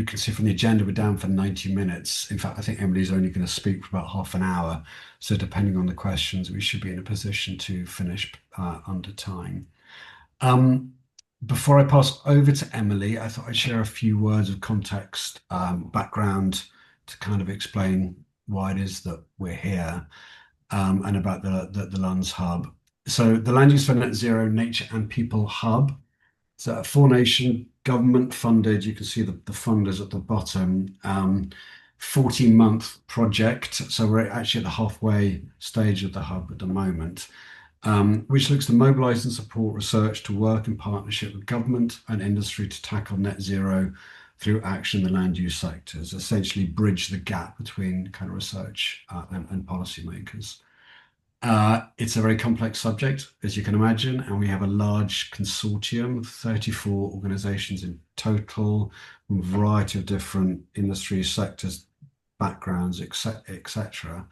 can see from the agenda, we're down for 90 minutes. In fact, I think Emily's only going to speak for about half an hour. So depending on the questions, we should be in a position to finish under time. Um, Before I pass over to Emily, I thought I'd share a few words of context, background to kind of explain why it is that we're here, and about the Lunds Hub. So the Land Use for Net Zero Nature and People Hub. So a four-nation government funded, you can see the funders at the bottom, 14-month project. So we're actually at the halfway stage of the hub at the moment, which looks to mobilise and support research to work in partnership with government and industry to tackle net zero through action in the land use sectors, essentially bridge the gap between kind of research and policymakers. It's a very complex subject, as you can imagine, and we have a large consortium, 34 organisations in total, from a variety of different industry sectors, backgrounds, etc.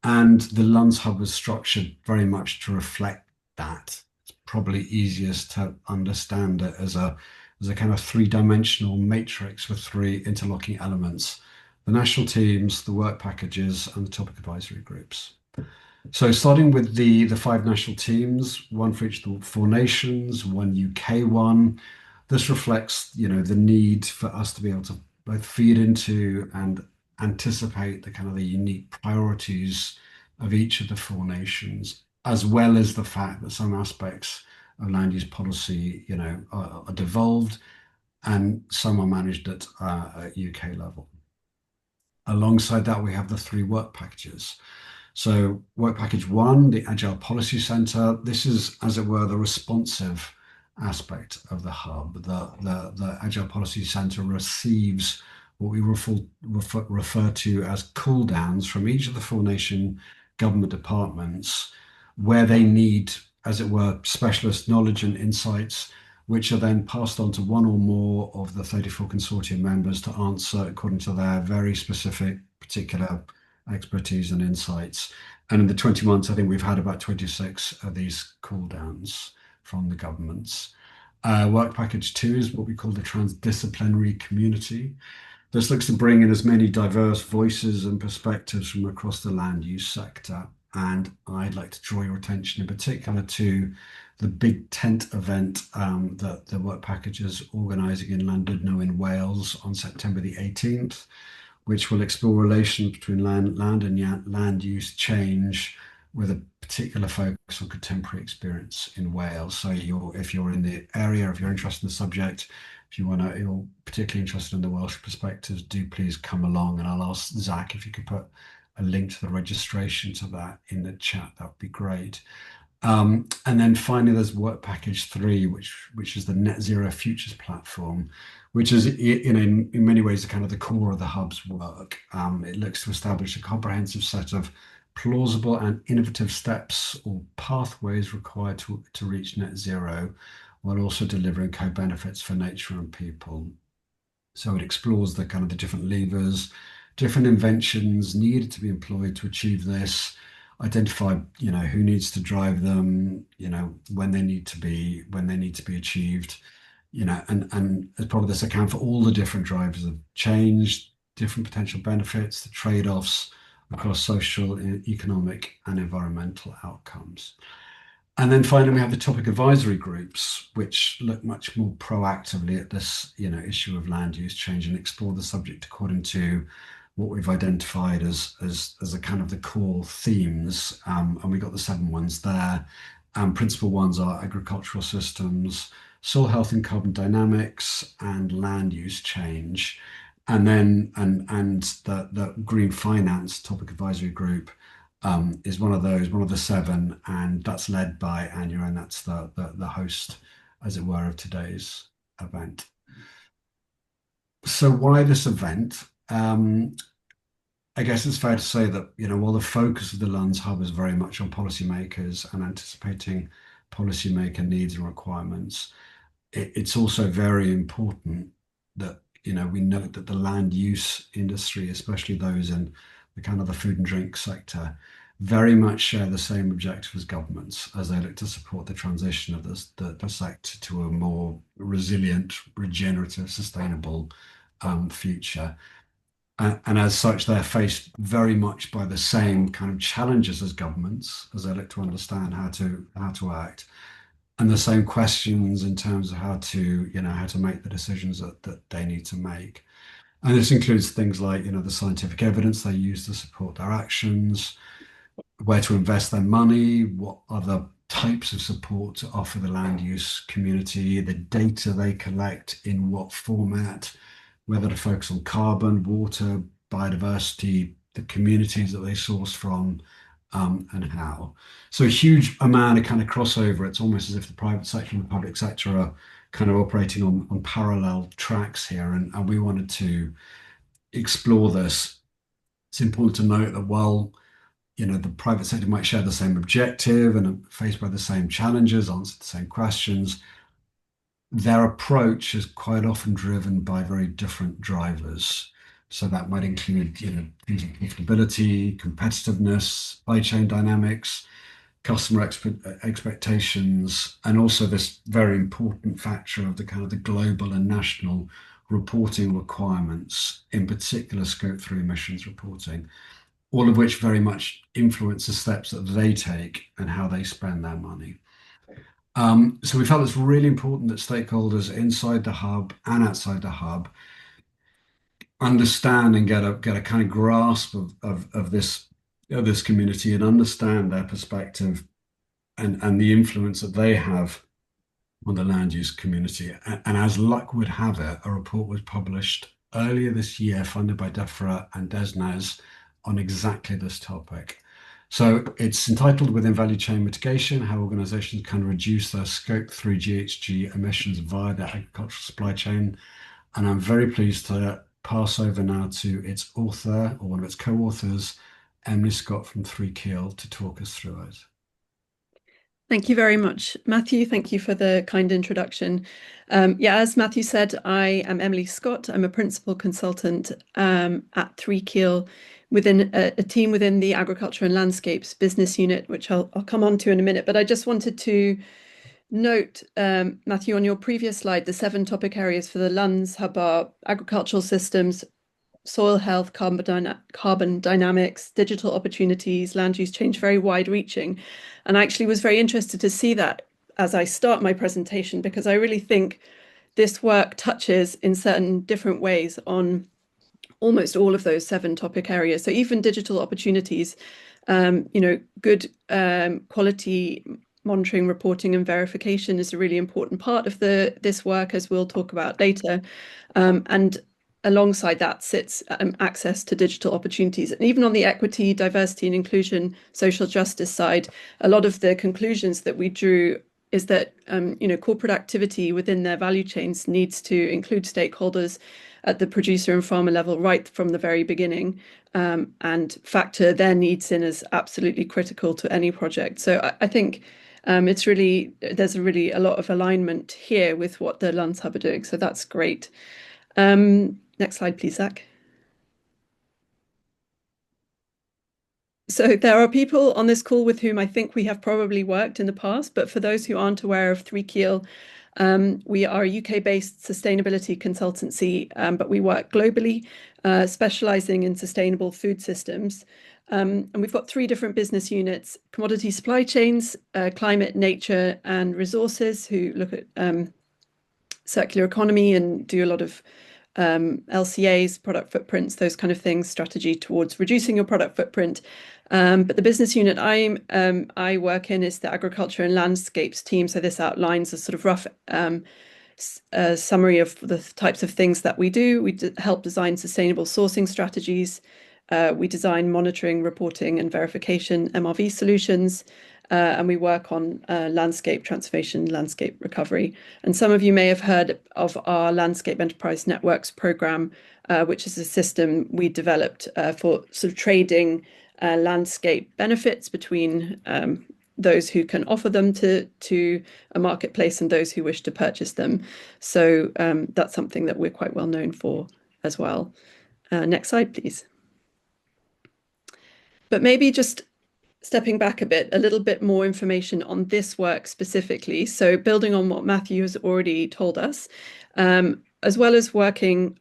And the Lunds Hub is structured very much to reflect that. It's probably easiest to understand it as a kind of three-dimensional matrix with three interlocking elements: the national teams, the work packages, and the topic advisory groups. So starting with the five national teams, one for each of the four nations, one UK one. This reflects, the need for us to be able to both feed into and anticipate the kind of the unique priorities of each of the four nations, as well as the fact that some aspects of land use policy, are devolved and some are managed at UK level. Alongside that, we have the three work packages. So work package one, the Agile Policy Centre, this is, as it were, the responsive aspect of the hub. The Agile Policy Centre receives what we refer to as cool downs from each of the four nation government departments, where they need, as it were, specialist knowledge and insights, which are then passed on to one or more of the 34 consortium members to answer according to their very specific, particular expertise and insights. And in the 20 months, I think we've had about 26 of these cool downs from the governments. Work package two is what we call the transdisciplinary community. This looks to bring in as many diverse voices and perspectives from across the land use sector. And I'd like to draw your attention in particular to the big tent event that the work package is organising in Llandudno in Wales on September the 18th, which will explore relations between land and land use change with a particular focus on contemporary experience in Wales. So if you're in the area, if you're interested in the subject, if you're particularly interested in the Welsh perspectives, do please come along. And I'll ask Zach if you could put a link to the registration to that in the chat. That would be great. And then finally, there's work package three, which is the Net Zero Futures platform, which is in many ways the kind of the core of the hub's work. It looks to establish a comprehensive set of plausible and innovative steps or pathways required to reach net zero, while also delivering co-benefits for nature and people. So it explores the kind of the different levers, different inventions needed to be employed to achieve this, identify, who needs to drive them, when they need to be achieved, and as part of this account for all the different drivers of change, different potential benefits, the trade-offs across social, economic, and environmental outcomes. And then finally, we have the topic advisory groups, which look much more proactively at this, issue of land use change and explore the subject according to what we've identified as a kind of the core themes. And we got the 7 ones there. Principal ones are agricultural systems, soil health and carbon dynamics, and land use change. And then the green finance topic advisory group is one of the 7, and that's led by Anya, and that's the host, as it were, of today's event. So why this event? I guess it's fair to say that, while the focus of the Lunds Hub is very much on policymakers and anticipating policymaker needs and requirements, it's also very important that, we note that the land use industry, especially those in the kind of the food and drink sector, very much share the same objective as governments as they look to support the transition of the sector to a more resilient, regenerative, sustainable future. And as such, they're faced very much by the same kind of challenges as governments, as they look to understand how to act, and the same questions in terms of how to make the decisions that they need to make. And this includes things like, the scientific evidence they use to support their actions, where to invest their money, what other types of support to offer the land use community, the data they collect, in what format, whether to focus on carbon, water, biodiversity, the communities that they source from, and how. So a huge amount of kind of crossover. It's almost as if the private sector and the public sector are kind of operating on parallel tracks here. And we wanted to explore this. It's important to note that while the private sector might share the same objective and are faced by the same challenges, answer the same questions, their approach is quite often driven by very different drivers. So that might include, things like profitability, competitiveness, supply chain dynamics, customer expectations, and also this very important factor of the kind of the global and national reporting requirements, in particular scope 3 emissions reporting, all of which very much influence the steps that they take and how they spend their money. So we felt it's really important that stakeholders inside the hub and outside the hub understand and get a kind of grasp of this community and understand their perspective and the influence that they have on the land use community. And as luck would have it, a report was published earlier this year, funded by DEFRA and DESNAS, on exactly this topic. So it's entitled Within Value Chain Mitigation, How Organizations Can Reduce Their Scope 3 GHG Emissions Via Their Agricultural Supply Chain. And I'm very pleased to pass over now to its author, or one of its co-authors, Emily Scott from Three Keel, to talk us through it. Thank you very much, Matthew. Thank you for the kind introduction. As Matthew said, I am Emily Scott. I'm a principal consultant at Three Keel within a team within the Agriculture and Landscapes business unit, which I'll come on to in a minute. But I just wanted to note, Matthew, on your previous slide, the 7 topic areas for the LUNS Hub are agricultural systems, soil health, carbon dynamics, digital opportunities, land use change, very wide reaching. And I actually was very interested to see that as I start my presentation, because I really think this work touches in certain different ways on almost all of those 7 topic areas. So even digital opportunities, good quality monitoring, reporting and verification is a really important part of this work, as we'll talk about later. And alongside that sits access to digital opportunities. And even on the equity, diversity and inclusion, social justice side, a lot of the conclusions that we drew is that corporate activity within their value chains needs to include stakeholders at the producer and farmer level right from the very beginning, and factor their needs in as absolutely critical to any project. So I think there's really a lot of alignment here with what the LUNS Hub are doing. So that's great. Next slide, please, Zach. So there are people on this call with whom I think we have probably worked in the past, but for those who aren't aware of Three Keel, we are a UK-based sustainability consultancy, but we work globally, specializing in sustainable food systems. And we've got 3 different business units: commodity supply chains, climate, nature, and resources, who look at circular economy and do a lot of LCAs, product footprints, those kind of things, strategy towards reducing your product footprint. But the business unit I work in is the agriculture and landscapes team. So this outlines a sort of rough summary of the types of things that we do. We help design sustainable sourcing strategies. We design monitoring, reporting and verification MRV solutions. And we work on landscape transformation, landscape recovery. And some of you may have heard of our Landscape Enterprise Networks program, which is a system we developed for sort of trading landscape benefits between those who can offer them to a marketplace and those who wish to purchase them. So that's something that we're quite well known for as well. Next slide, please. But maybe just stepping back a bit, a little bit more information on this work specifically. So building on what Matthew has already told us, as well as working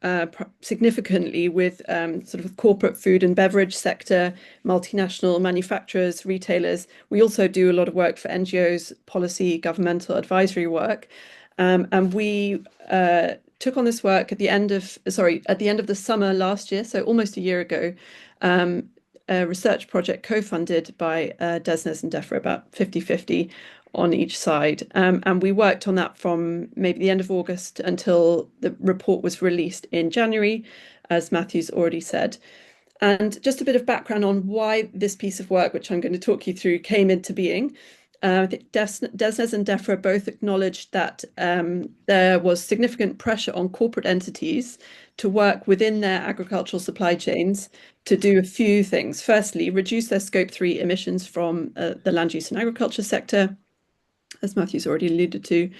significantly with sort of corporate food and beverage sector, multinational manufacturers, retailers, we also do a lot of work for NGOs, policy, governmental advisory work. And we took on this work at the end of the summer last year, so almost a year ago, a research project co-funded by DESNZ and DEFRA, about 50-50 on each side. And we worked on that from maybe the end of August until the report was released in January, as Matthew's already said. And just a bit of background on why this piece of work, which I'm going to talk you through, came into being. DESNZ and DEFRA both acknowledged that there was significant pressure on corporate entities to work within their agricultural supply chains to do a few things. Firstly, reduce their Scope 3 emissions from the land use and agriculture sector, as Matthew's already alluded to.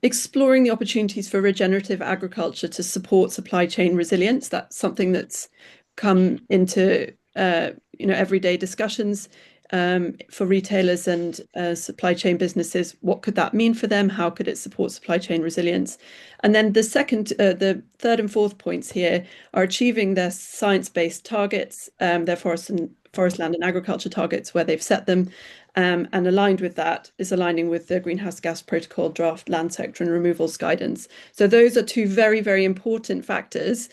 Exploring the opportunities for regenerative agriculture to support supply chain resilience. That's something that's come into everyday discussions for retailers and supply chain businesses. What could that mean for them? How could it support supply chain resilience? And then the third and fourth points here are achieving their science-based targets, their forest, land and agriculture targets where they've set them. And aligned with that is aligning with the Greenhouse Gas Protocol draft land sector and removals guidance. So those are two very, very important factors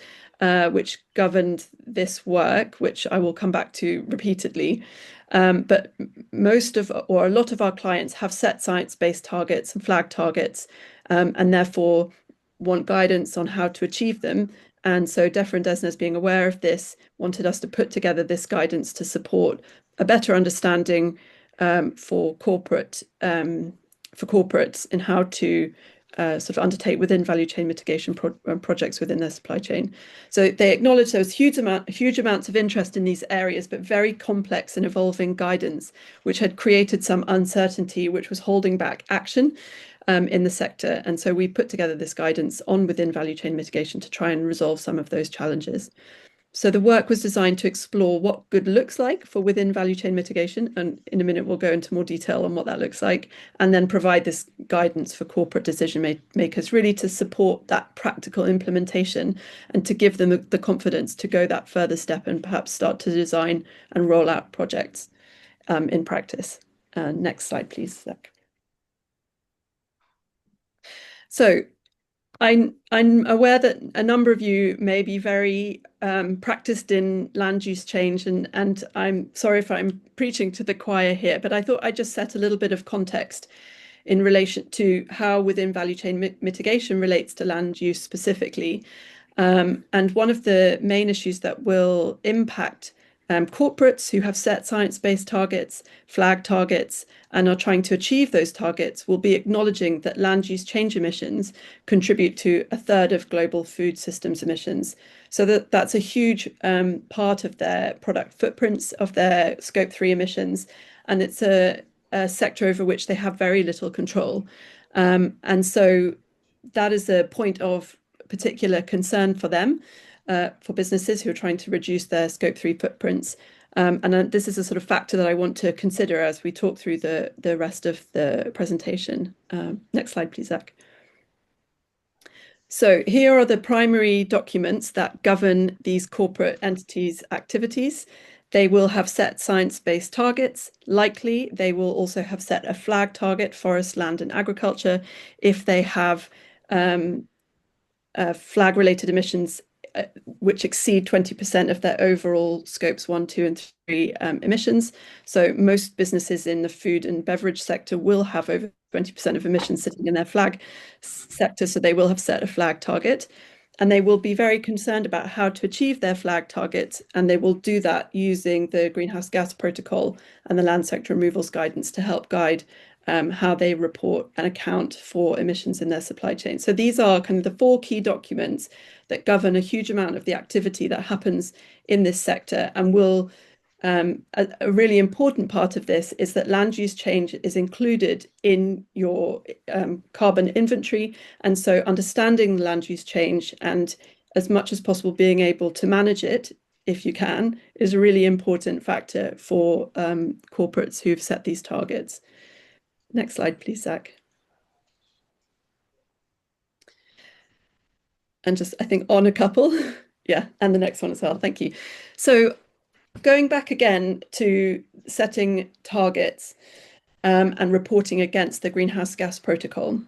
which governed this work, which I will come back to repeatedly. But a lot of our clients have set science-based targets and flag targets, and therefore want guidance on how to achieve them. And so DEFRA and DESNZ, being aware of this, wanted us to put together this guidance to support a better understanding for corporates in how to sort of undertake within value chain mitigation projects within their supply chain. So they acknowledge there was huge amounts of interest in these areas, but very complex and evolving guidance, which had created some uncertainty, which was holding back action in the sector. And so we put together this guidance on within value chain mitigation to try and resolve some of those challenges. So the work was designed to explore what good looks like for within value chain mitigation. And in a minute, we'll go into more detail on what that looks like, and then provide this guidance for corporate decision makers, really to support that practical implementation and to give them the confidence to go that further step and perhaps start to design and roll out projects in practice. Next slide, please, Zach. So I'm aware that a number of you may be very practiced in land use change, and I'm sorry if I'm preaching to the choir here, but I thought I'd just set a little bit of context in relation to how within value chain mitigation relates to land use specifically. And one of the main issues that will impact corporates who have set science-based targets, flag targets, and are trying to achieve those targets will be acknowledging that land use change emissions contribute to a third of global food systems emissions. So that's a huge part of their product footprints, of their Scope 3 emissions, and it's a sector over which they have very little control. And so that is a point of particular concern for them. For businesses who are trying to reduce their Scope 3 footprints. And this is a sort of factor that I want to consider as we talk through the rest of the presentation. Next slide, please, Zach. So here are the primary documents that govern these corporate entities' activities. They will have set science-based targets. Likely, they will also have set a flag target, forest, land, and agriculture, if they have flag-related emissions which exceed 20% of their overall scopes 1, 2, and 3 emissions. So most businesses in the food and beverage sector will have over 20% of emissions sitting in their flag sector, so they will have set a flag target. And they will be very concerned about how to achieve their flag targets, and they will do that using the Greenhouse Gas Protocol and the land sector removals guidance to help guide how they report and account for emissions in their supply chain. So these are kind of the 4 key documents that govern a huge amount of the activity that happens in this sector, and will a really important part of this is that land use change is included in your carbon inventory. And so understanding land use change and as much as possible being able to manage it, if you can, is a really important factor for corporates who've set these targets. Next slide, please, Zach. and just, I think, on a couple. Yeah, and the next one as well. Thank you. So going back again to setting targets and reporting against the greenhouse gas protocol.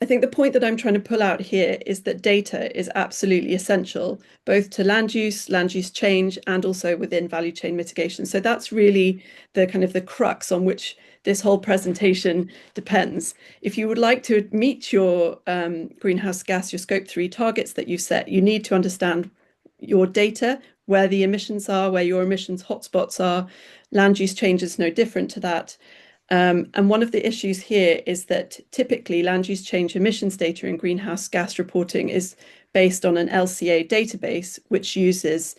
I think the point that I'm trying to pull out here is that data is absolutely essential, both to land use change, and also within value chain mitigation. So that's really the kind of the crux on which this whole presentation depends. If you would like to meet your greenhouse gas, your scope 3 targets that you've set, you need to understand your data, where the emissions are, where your emissions hotspots are. Land use change is no different to that. And one of the issues here is that typically land use change emissions data in greenhouse gas reporting is based on an LCA database, which uses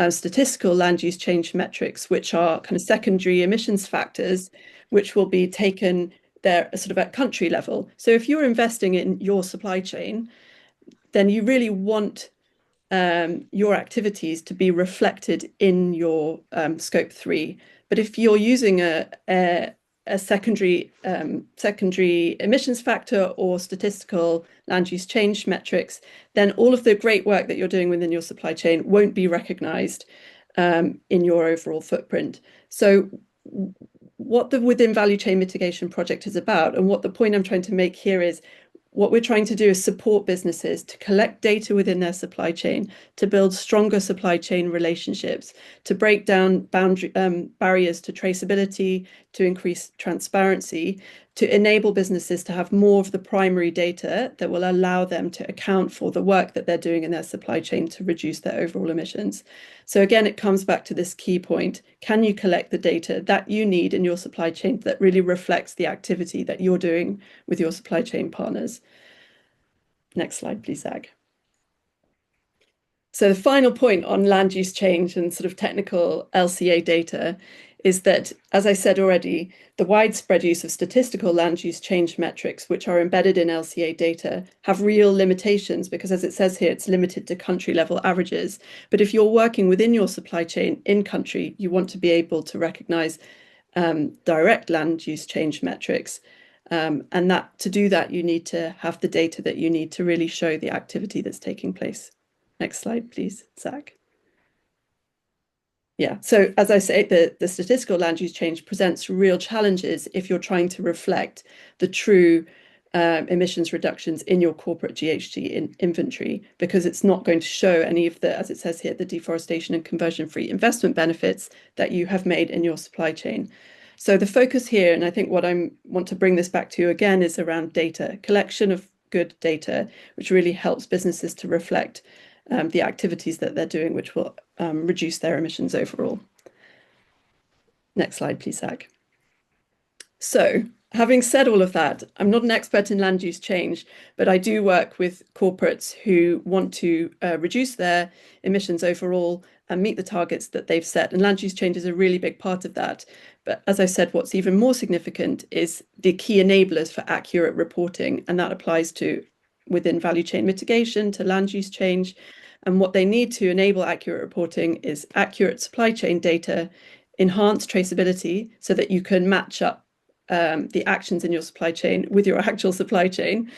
statistical land use change metrics, which are kind of secondary emissions factors, which will be taken there sort of at country level. So if you're investing in your supply chain, then you really want your activities to be reflected in your scope 3. But if you're using a secondary emissions factor or statistical land use change metrics, then all of the great work that you're doing within your supply chain won't be recognized in your overall footprint. So what the Within Value Chain Mitigation project is about, and what the point I'm trying to make here is, what we're trying to do is support businesses to collect data within their supply chain, to build stronger supply chain relationships, to break down barriers to traceability, to increase transparency, to enable businesses to have more of the primary data that will allow them to account for the work that they're doing in their supply chain to reduce their overall emissions. So again, it comes back to this key point. Can you collect the data that you need in your supply chain that really reflects the activity that you're doing with your supply chain partners? Next slide, please, Zag. So the final point on land use change and sort of technical LCA data is that, as I said already, the widespread use of statistical land use change metrics, which are embedded in LCA data, have real limitations because, as it says here, it's limited to country level averages. But if you're working within your supply chain in country, you want to be able to recognize direct land use change metrics. And that to do that, you need to have the data that you need to really show the activity that's taking place. Next slide, please, Zach. Yeah, so as I say, the statistical land use change presents real challenges if you're trying to reflect the true emissions reductions in your corporate GHG inventory, because it's not going to show any of the, as it says here, the deforestation and conversion-free investment benefits that you have made in your supply chain. So the focus here, and I think what I want to bring this back to again, is around data, collection of good data, which really helps businesses to reflect the activities that they're doing, which will reduce their emissions overall. Next slide, please, Zach. So having said all of that, I'm not an expert in land use change, but I do work with corporates who want to reduce their emissions overall and meet the targets that they've set. And land use change is a really big part of that. But as I said, what's even more significant is the key enablers for accurate reporting. And that applies to within value chain mitigation, to land use change. And what they need to enable accurate reporting is accurate supply chain data, enhanced traceability so that you can match up the actions in your supply chain with your actual supply chain,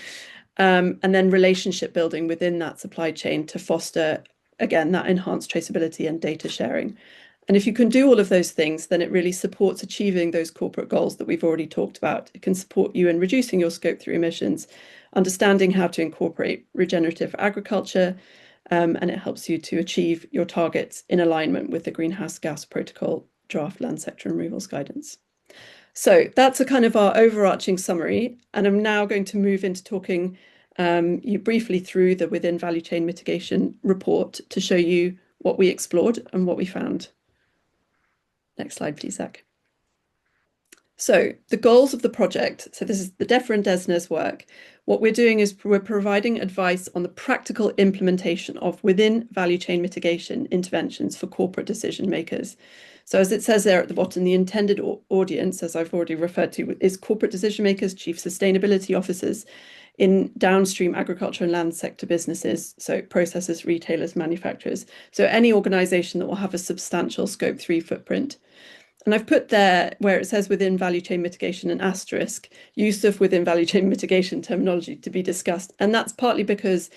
and then relationship building within that supply chain to foster, again, that enhanced traceability and data sharing. And if you can do all of those things, then it really supports achieving those corporate goals that we've already talked about. It can support you in reducing your scope 3 emissions, understanding how to incorporate regenerative agriculture, and it helps you to achieve your targets in alignment with the Greenhouse Gas Protocol draft land sector removals guidance. So that's a kind of our overarching summary. And I'm now going to move into talking you briefly through the Within Value Chain Mitigation report to show you what we explored and what we found. Next slide, please, Zach. So the goals of the project, so this is the DEFRA and DESNA's work. What we're doing is we're providing advice on the practical implementation of within value chain mitigation interventions for corporate decision makers. So as it says there at the bottom, the intended audience, as I've already referred to, is corporate decision makers, chief sustainability officers in downstream agriculture and land sector businesses, so processors, retailers, manufacturers. So any organization that will have a substantial scope 3 footprint. And I've put there where it says within value chain mitigation an asterisk, use of within value chain mitigation terminology to be discussed. And that's partly because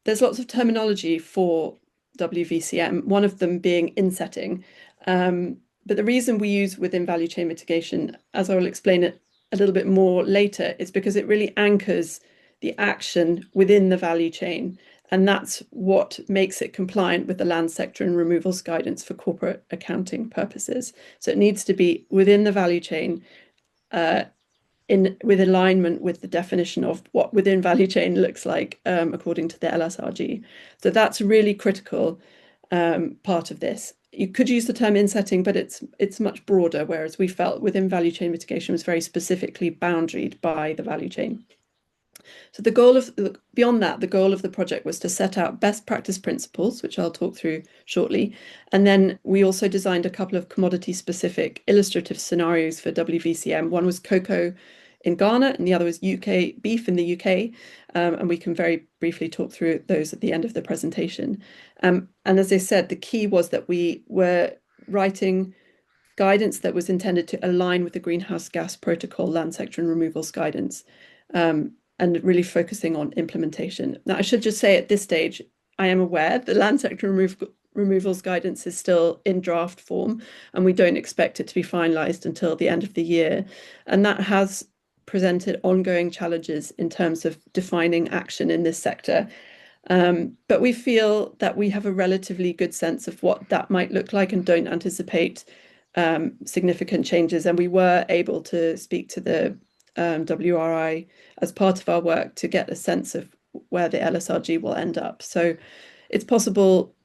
there's lots of terminology for WVCM, one of them being insetting. But the reason we use within value chain mitigation, as I will explain it a little bit more later, is because it really anchors the action within the value chain. And that's what makes it compliant with the land sector and removals guidance for corporate accounting purposes. So it needs to be within the value chain, with alignment with the definition of what within value chain looks like, according to the LSRG. So that's a really critical part of this. You could use the term insetting, but it's much broader, whereas we felt within value chain mitigation was very specifically boundaried by the value chain. So beyond that, the goal of the project was to set out best practice principles, which I'll talk through shortly. And then we also designed a couple of commodity specific illustrative scenarios for WVCM. One was cocoa in Ghana and the other was UK beef in the UK. And we can very briefly talk through those at the end of the presentation. And as I said, the key was that we were writing guidance that was intended to align with the Greenhouse Gas Protocol land sector and removals guidance, and really focusing on implementation. Now, I should just say at this stage, I am aware the land sector removals guidance is still in draft form, and we don't expect it to be finalised until the end of the year. And that has presented ongoing challenges in terms of defining action in this sector. But we feel that we have a relatively good sense of what that might look like and don't anticipate significant changes. And we were able to speak to the WRI as part of our work to get a sense of where the LSRG will end up. So it's possible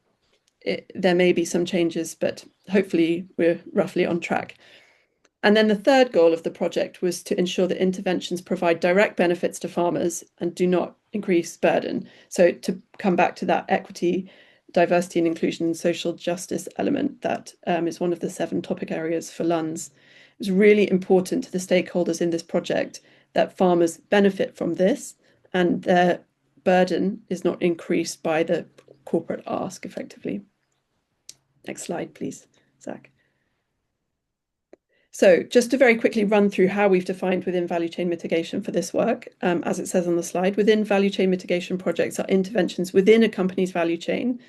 there may be some changes, but hopefully we're roughly on track. And then the third goal of the project was to ensure that interventions provide direct benefits to farmers and do not increase burden. So to come back to that equity, diversity and inclusion and social justice element, that is one of the 7 topic areas for LUNS. It was really important to the stakeholders in this project that farmers benefit from this and their burden is not increased by the corporate ask effectively. Next slide, please, Zach. So just to very quickly run through how we've defined within value chain mitigation for this work, as it says on the slide, within value chain mitigation projects are interventions within a company's value chain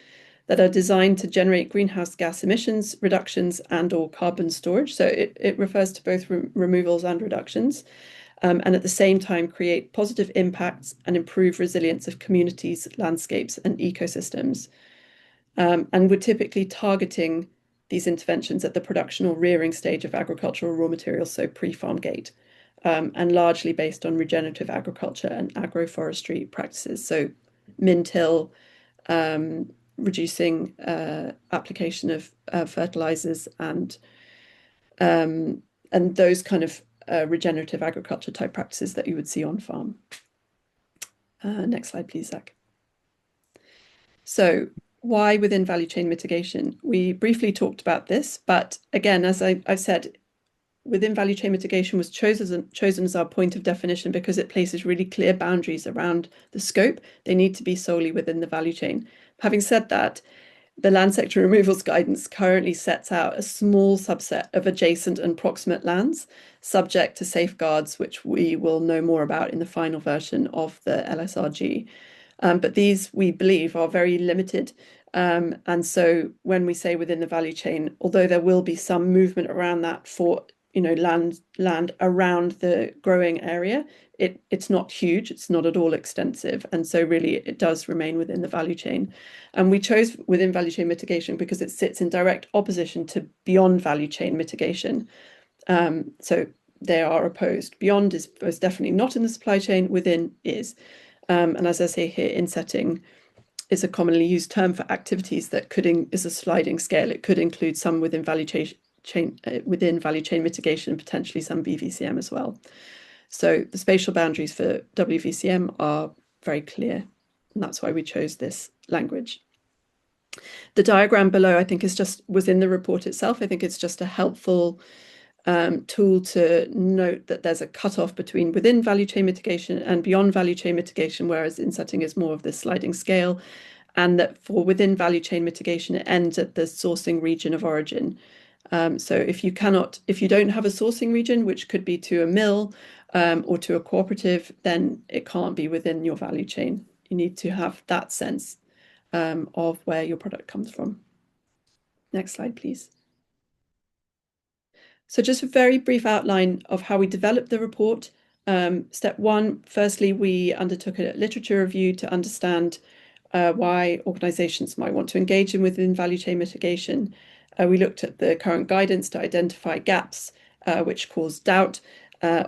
that are designed to generate greenhouse gas emissions reductions and or carbon storage. So it refers to both removals and reductions, and at the same time create positive impacts and improve resilience of communities, landscapes and ecosystems. And we're typically targeting these interventions at the production or rearing stage of agricultural raw materials, so pre-farm gate, and largely based on regenerative agriculture and agroforestry practices. So min-till, reducing application of fertilizers and those kind of regenerative agriculture type practices that you would see on farm. Next slide, please, Zach. So why within value chain mitigation? We briefly talked about this, but again, as I've said, within value chain mitigation was chosen as our point of definition because it places really clear boundaries around the scope. They need to be solely within the value chain. Having said that, the land sector removals guidance currently sets out a small subset of adjacent and proximate lands, subject to safeguards, which we will know more about in the final version of the LSRG. But these, we believe, are very limited. And so when we say within the value chain, although there will be some movement around that for land around the growing area, it's not huge, it's not at all extensive. And so really it does remain within the value chain. And we chose within value chain mitigation because it sits in direct opposition to beyond value chain mitigation. So they are opposed. Beyond is definitely not in the supply chain, within is. And as I say here, insetting is a commonly used term for activities that is a sliding scale. It could include some within value chain mitigation and potentially some VVCM as well. So the spatial boundaries for WVCM are very clear, and that's why we chose this language. The diagram below, I think, was in the report itself. I think it's just a helpful tool to note that there's a cutoff between within value chain mitigation and beyond value chain mitigation, whereas insetting is more of this sliding scale, and that for within value chain mitigation, it ends at the sourcing region of origin. So if you don't have a sourcing region, which could be to a mill or to a cooperative, then it can't be within your value chain. You need to have that sense of where your product comes from. Next slide, please. So just a very brief outline of how we developed the report. Step one, firstly, we undertook a literature review to understand why organizations might want to engage in within value chain mitigation. We looked at the current guidance to identify gaps which cause doubt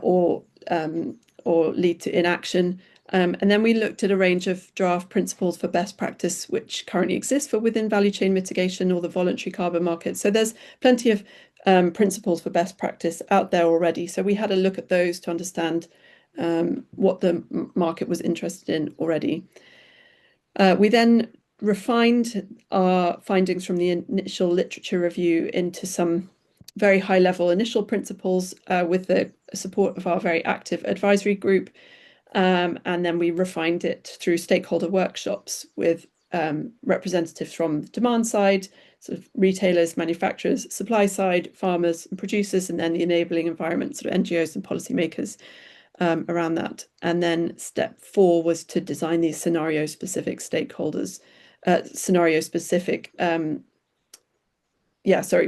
or lead to inaction. And then we looked at a range of draft principles for best practice which currently exist for within value chain mitigation or the voluntary carbon market. So there's plenty of principles for best practice out there already. So we had a look at those to understand what the market was interested in already. We then refined our findings from the initial literature review into some very high-level initial principles with the support of our very active advisory group. And then we refined it through stakeholder workshops with representatives from the demand side, sort of retailers, manufacturers, supply side, farmers and producers, and then the enabling environment, sort of NGOs and policymakers around that. And then step 4 was to design these scenario-specific stakeholders,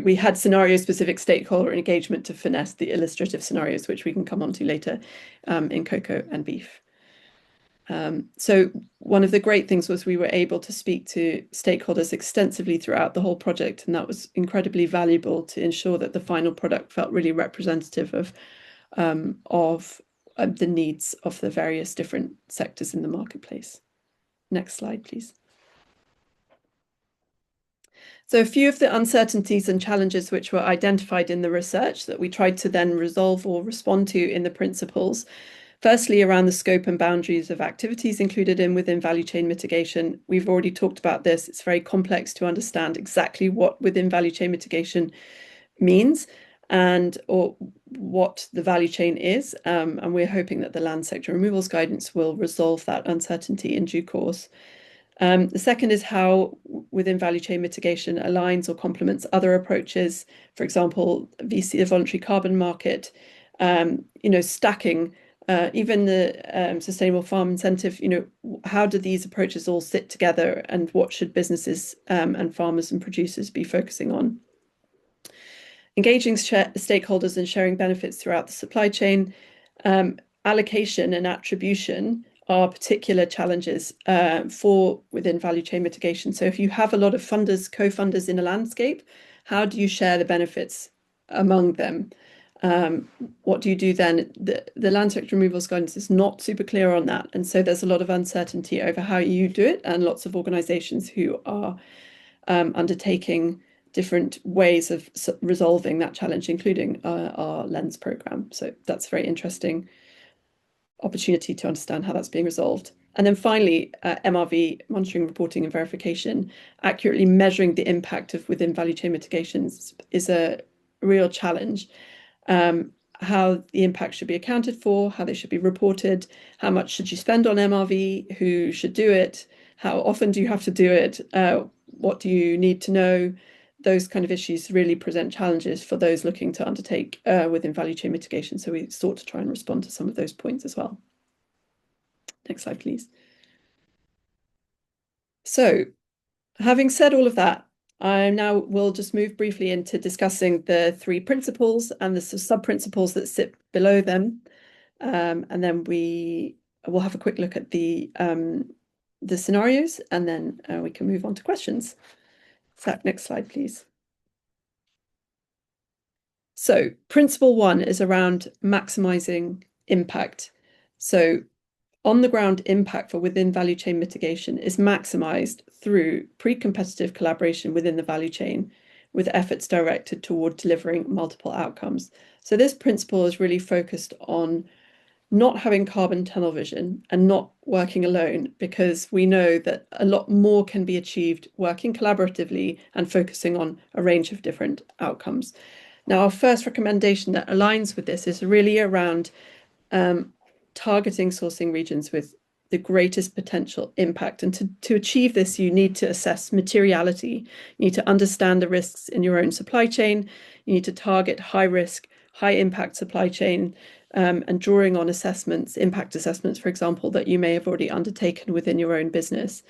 we had scenario-specific stakeholder engagement to finesse the illustrative scenarios, which we can come on to later in cocoa and beef. So one of the great things was we were able to speak to stakeholders extensively throughout the whole project, and that was incredibly valuable to ensure that the final product felt really representative of the needs of the various different sectors in the marketplace. Next slide, please. So a few of the uncertainties and challenges which were identified in the research that we tried to then resolve or respond to in the principles. Firstly, around the scope and boundaries of activities included in within value chain mitigation. We've already talked about this. It's very complex to understand exactly what within value chain mitigation means or what the value chain is. And we're hoping that the land sector removals guidance will resolve that uncertainty in due course. The second is how within value chain mitigation aligns or complements other approaches, for example, VC, the voluntary carbon market, stacking, even the sustainable farm incentive, how do these approaches all sit together and what should businesses and farmers and producers be focusing on? Engaging stakeholders and sharing benefits throughout the supply chain, allocation and attribution are particular challenges for within value chain mitigation. So if you have a lot of funders, co-funders in a landscape, how do you share the benefits among them? What do you do then? The land sector removals guidance is not super clear on that. And so there's a lot of uncertainty over how you do it, and lots of organizations who are undertaking different ways of resolving that challenge, including our LENS program. So that's a very interesting opportunity to understand how that's being resolved. And then finally, MRV, monitoring, reporting and verification, accurately measuring the impact of within value chain mitigations is a real challenge. How the impact should be accounted for, how they should be reported, how much should you spend on MRV, who should do it, how often do you have to do it, what do you need to know? Those kind of issues really present challenges for those looking to undertake within value chain mitigation. So we sought to try and respond to some of those points as well. Next slide, please. So having said all of that, I now will just move briefly into discussing the 3 principles and the sub-principles that sit below them. And then we will have a quick look at the scenarios, and then we can move on to questions. Zach, next slide, please. So principle 1 is around maximizing impact. So on the ground impact for within value chain mitigation is maximized through pre-competitive collaboration within the value chain with efforts directed toward delivering multiple outcomes. So this principle is really focused on not having carbon tunnel vision and not working alone, because we know that a lot more can be achieved working collaboratively and focusing on a range of different outcomes. Now, our first recommendation that aligns with this is really around targeting sourcing regions with the greatest potential impact. And to achieve this, you need to assess materiality. You need to understand the risks in your own supply chain. You need to target high risk high impact supply chain, and drawing on assessments, impact assessments, for example, that you may have already undertaken within your own business.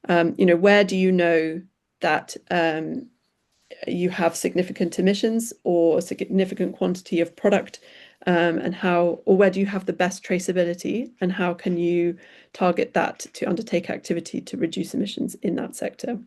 Where do you know that you have significant emissions or a significant quantity of product, or where do you have the best traceability, and how can you target that to undertake activity to reduce emissions in that sector?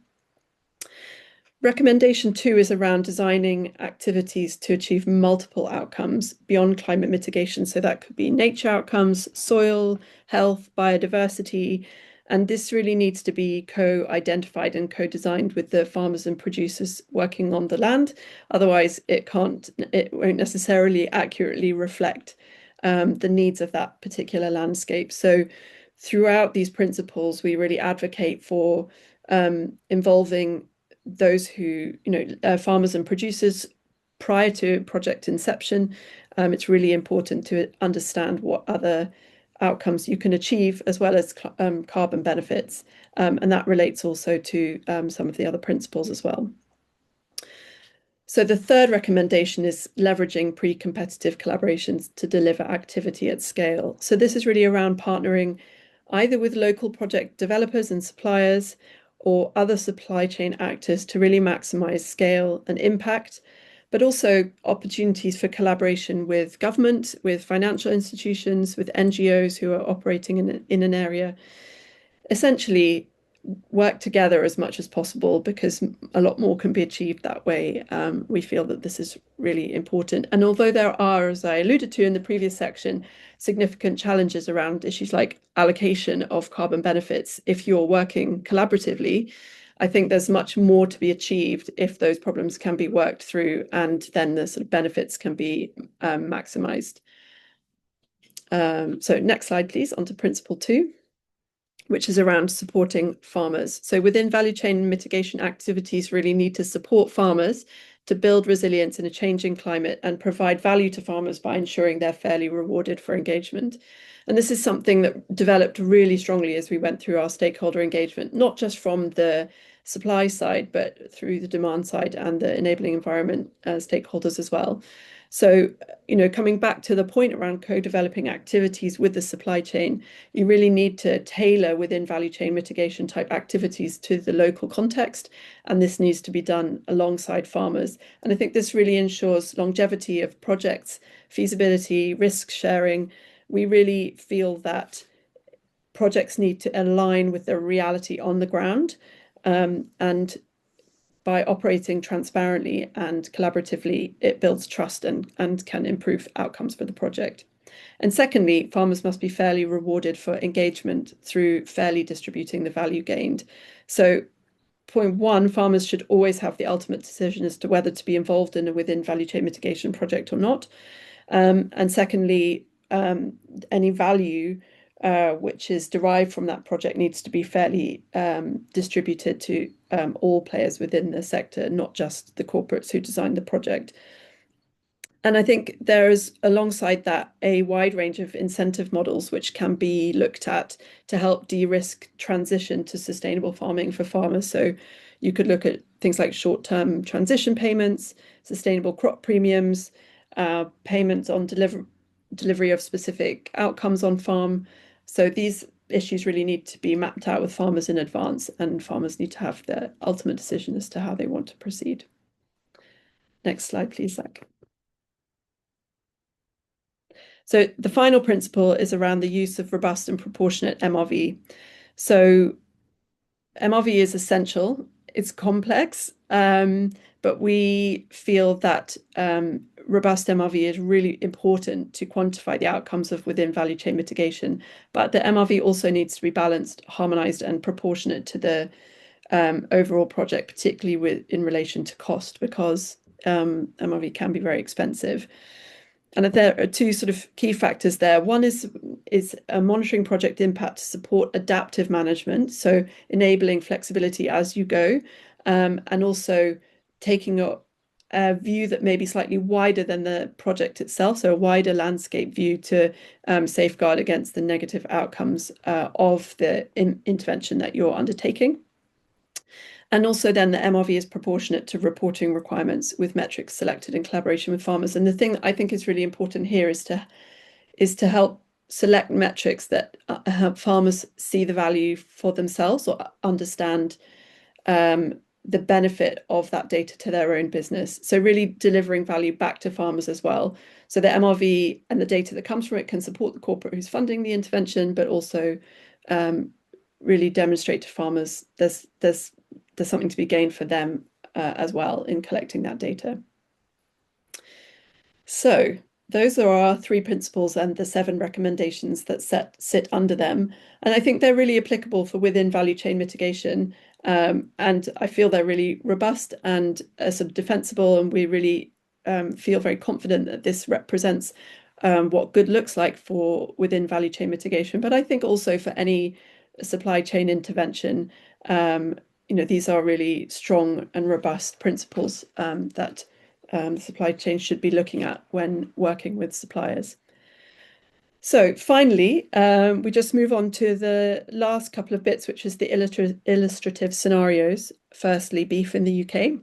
Recommendation 2 is around designing activities to achieve multiple outcomes beyond climate mitigation. So that could be nature outcomes, soil, health, biodiversity, and this really needs to be co-identified and co-designed with the farmers and producers working on the land. Otherwise, it won't necessarily accurately reflect the needs of that particular landscape. So throughout these principles, we really advocate for involving those who, farmers and producers prior to project inception. It's really important to understand what other outcomes you can achieve, as well as carbon benefits. And that relates also to some of the other principles as well. So the third recommendation is leveraging pre-competitive collaborations to deliver activity at scale. So this is really around partnering either with local project developers and suppliers or other supply chain actors to really maximize scale and impact, but also opportunities for collaboration with government, with financial institutions, with NGOs who are operating in an area. Essentially, work together as much as possible, because a lot more can be achieved that way. We feel that this is really important. And although there are, as I alluded to in the previous section, significant challenges around issues like allocation of carbon benefits, if you're working collaboratively, I think there's much more to be achieved if those problems can be worked through, and then the sort of benefits can be maximized. So next slide, please, onto principle 2, which is around supporting farmers. So within value chain mitigation activities really need to support farmers to build resilience in a changing climate and provide value to farmers by ensuring they're fairly rewarded for engagement. And this is something that developed really strongly as we went through our stakeholder engagement, not just from the supply side, but through the demand side and the enabling environment stakeholders as well. So, coming back to the point around co-developing activities with the supply chain, you really need to tailor within value chain mitigation type activities to the local context, and this needs to be done alongside farmers. And I think this really ensures longevity of projects, feasibility, risk sharing. We really feel that projects need to align with the reality on the ground, and by operating transparently and collaboratively, it builds trust and can improve outcomes for the project. And secondly, farmers must be fairly rewarded for engagement through fairly distributing the value gained. So point 1, farmers should always have the ultimate decision as to whether to be involved in a within value chain mitigation project or not. And secondly, any value which is derived from that project needs to be fairly distributed to all players within the sector, not just the corporates who designed the project. And I think there is, alongside that, a wide range of incentive models which can be looked at to help de-risk transition to sustainable farming for farmers. So you could look at things like short-term transition payments, sustainable crop premiums, payments on delivery of specific outcomes on farm. So these issues really need to be mapped out with farmers in advance, and farmers need to have the ultimate decision as to how they want to proceed. Next slide, please, Zach. So the final principle is around the use of robust and proportionate MRV. So MRV is essential. It's complex, but we feel that robust MRV is really important to quantify the outcomes of within value chain mitigation. But the MRV also needs to be balanced, harmonized, and proportionate to the overall project, particularly in relation to cost, because MRV can be very expensive. And there are 2 sort of key factors there. One is monitoring project impact to support adaptive management, so enabling flexibility as you go, and also taking a view that may be slightly wider than the project itself, so a wider landscape view to safeguard against the negative outcomes of the intervention that you're undertaking. And also then the MRV is proportionate to reporting requirements with metrics selected in collaboration with farmers. And the thing that I think is really important here is to help select metrics that help farmers see the value for themselves or understand the benefit of that data to their own business. So really delivering value back to farmers as well. So the MRV and the data that comes from it can support the corporate who's funding the intervention, but also really demonstrate to farmers there's something to be gained for them as well in collecting that data. So those are our 3 principles and the 7 recommendations that sit under them. And I think they're really applicable for within value chain mitigation. And I feel they're really robust and sort of defensible. And we really feel very confident that this represents what good looks like for within value chain mitigation. But I think also for any supply chain intervention, these are really strong and robust principles that the supply chain should be looking at when working with suppliers. So finally, we just move on to the last couple of bits, which is the illustrative scenarios. Firstly, beef in the UK.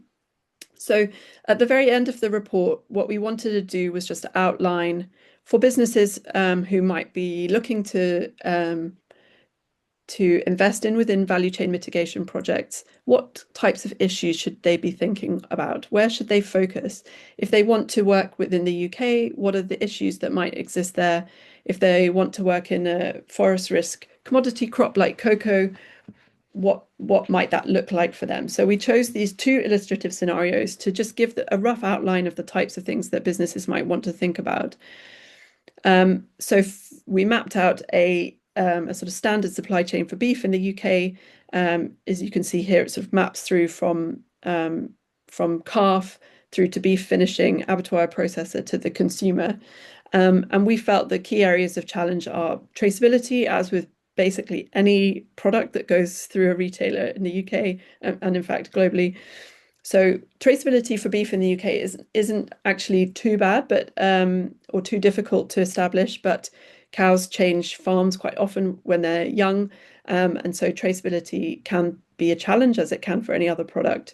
So at the very end of the report, what we wanted to do was just to outline for businesses who might be looking to invest in within value chain mitigation projects, what types of issues should they be thinking about? Where should they focus? If they want to work within the UK, what are the issues that might exist there? If they want to work in a forest risk commodity crop like cocoa, what might that look like for them? So we chose these 2 illustrative scenarios to just give a rough outline of the types of things that businesses might want to think about. So we mapped out a sort of standard supply chain for beef in the UK. As you can see here, it sort of maps through from calf through to beef finishing, abattoir processor to the consumer. And we felt the key areas of challenge are traceability, as with basically any product that goes through a retailer in the UK and in fact globally. So traceability for beef in the UK isn't actually too bad, but or too difficult to establish. But cows change farms quite often when they're young, and so traceability can be a challenge, as it can for any other product.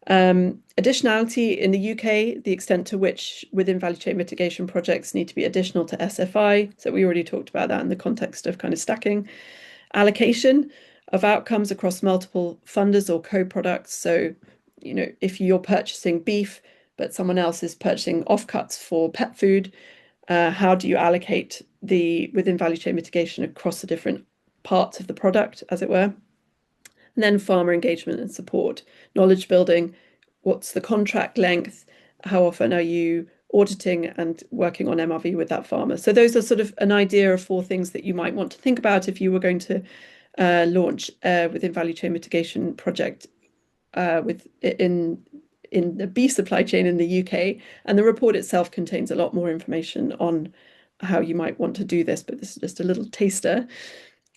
Additionality in the UK, the extent to which within value chain mitigation projects need to be additional to SFI. So we already talked about that in the context of kind of stacking. Allocation of outcomes across multiple funders or co-products. So, if you're purchasing beef, but someone else is purchasing offcuts for pet food, how do you allocate the within value chain mitigation across the different parts of the product, as it were? And then farmer engagement and support, knowledge building, what's the contract length, how often are you auditing and working on MRV with that farmer? So those are sort of an idea of 4 things that you might want to think about if you were going to launch within value chain mitigation project in the beef supply chain in the UK. And the report itself contains a lot more information on how you might want to do this, but this is just a little taster.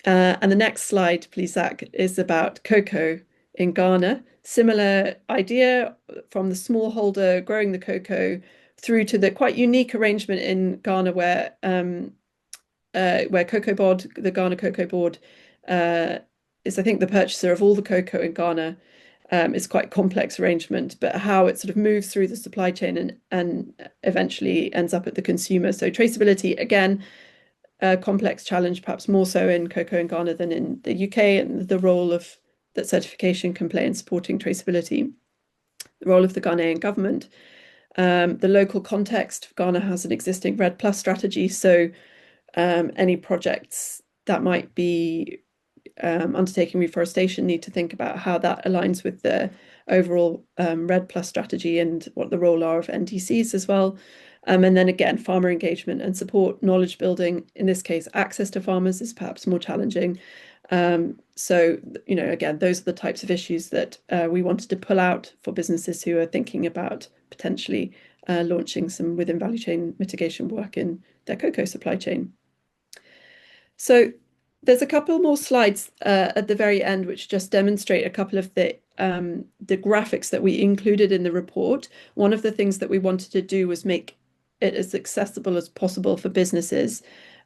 And the next slide, please, Zach, is about cocoa in Ghana. Similar idea from the smallholder growing the cocoa through to the quite unique arrangement in Ghana where Cocoa Board, the Ghana Cocoa Board, is, I think, the purchaser of all the cocoa in Ghana. It's quite a complex arrangement, but how it sort of moves through the supply chain and eventually ends up at the consumer. So traceability, again, a complex challenge, perhaps more so in cocoa in Ghana than in the UK, and the role of that certification can play in supporting traceability. The role of the Ghanaian government. The local context. Ghana has an existing REDD+ strategy, so any projects that might be undertaking reforestation need to think about how that aligns with the overall REDD+ strategy and what the role are of NDCs as well. And then again, farmer engagement and support, knowledge building. In this case, access to farmers is perhaps more challenging. So, again, those are the types of issues that we wanted to pull out for businesses who are thinking about potentially launching some within value chain mitigation work in their cocoa supply chain. So there's a couple more slides at the very end which just demonstrate a couple of the graphics that we included in the report. One of the things that we wanted to do was make it as accessible as possible for businesses.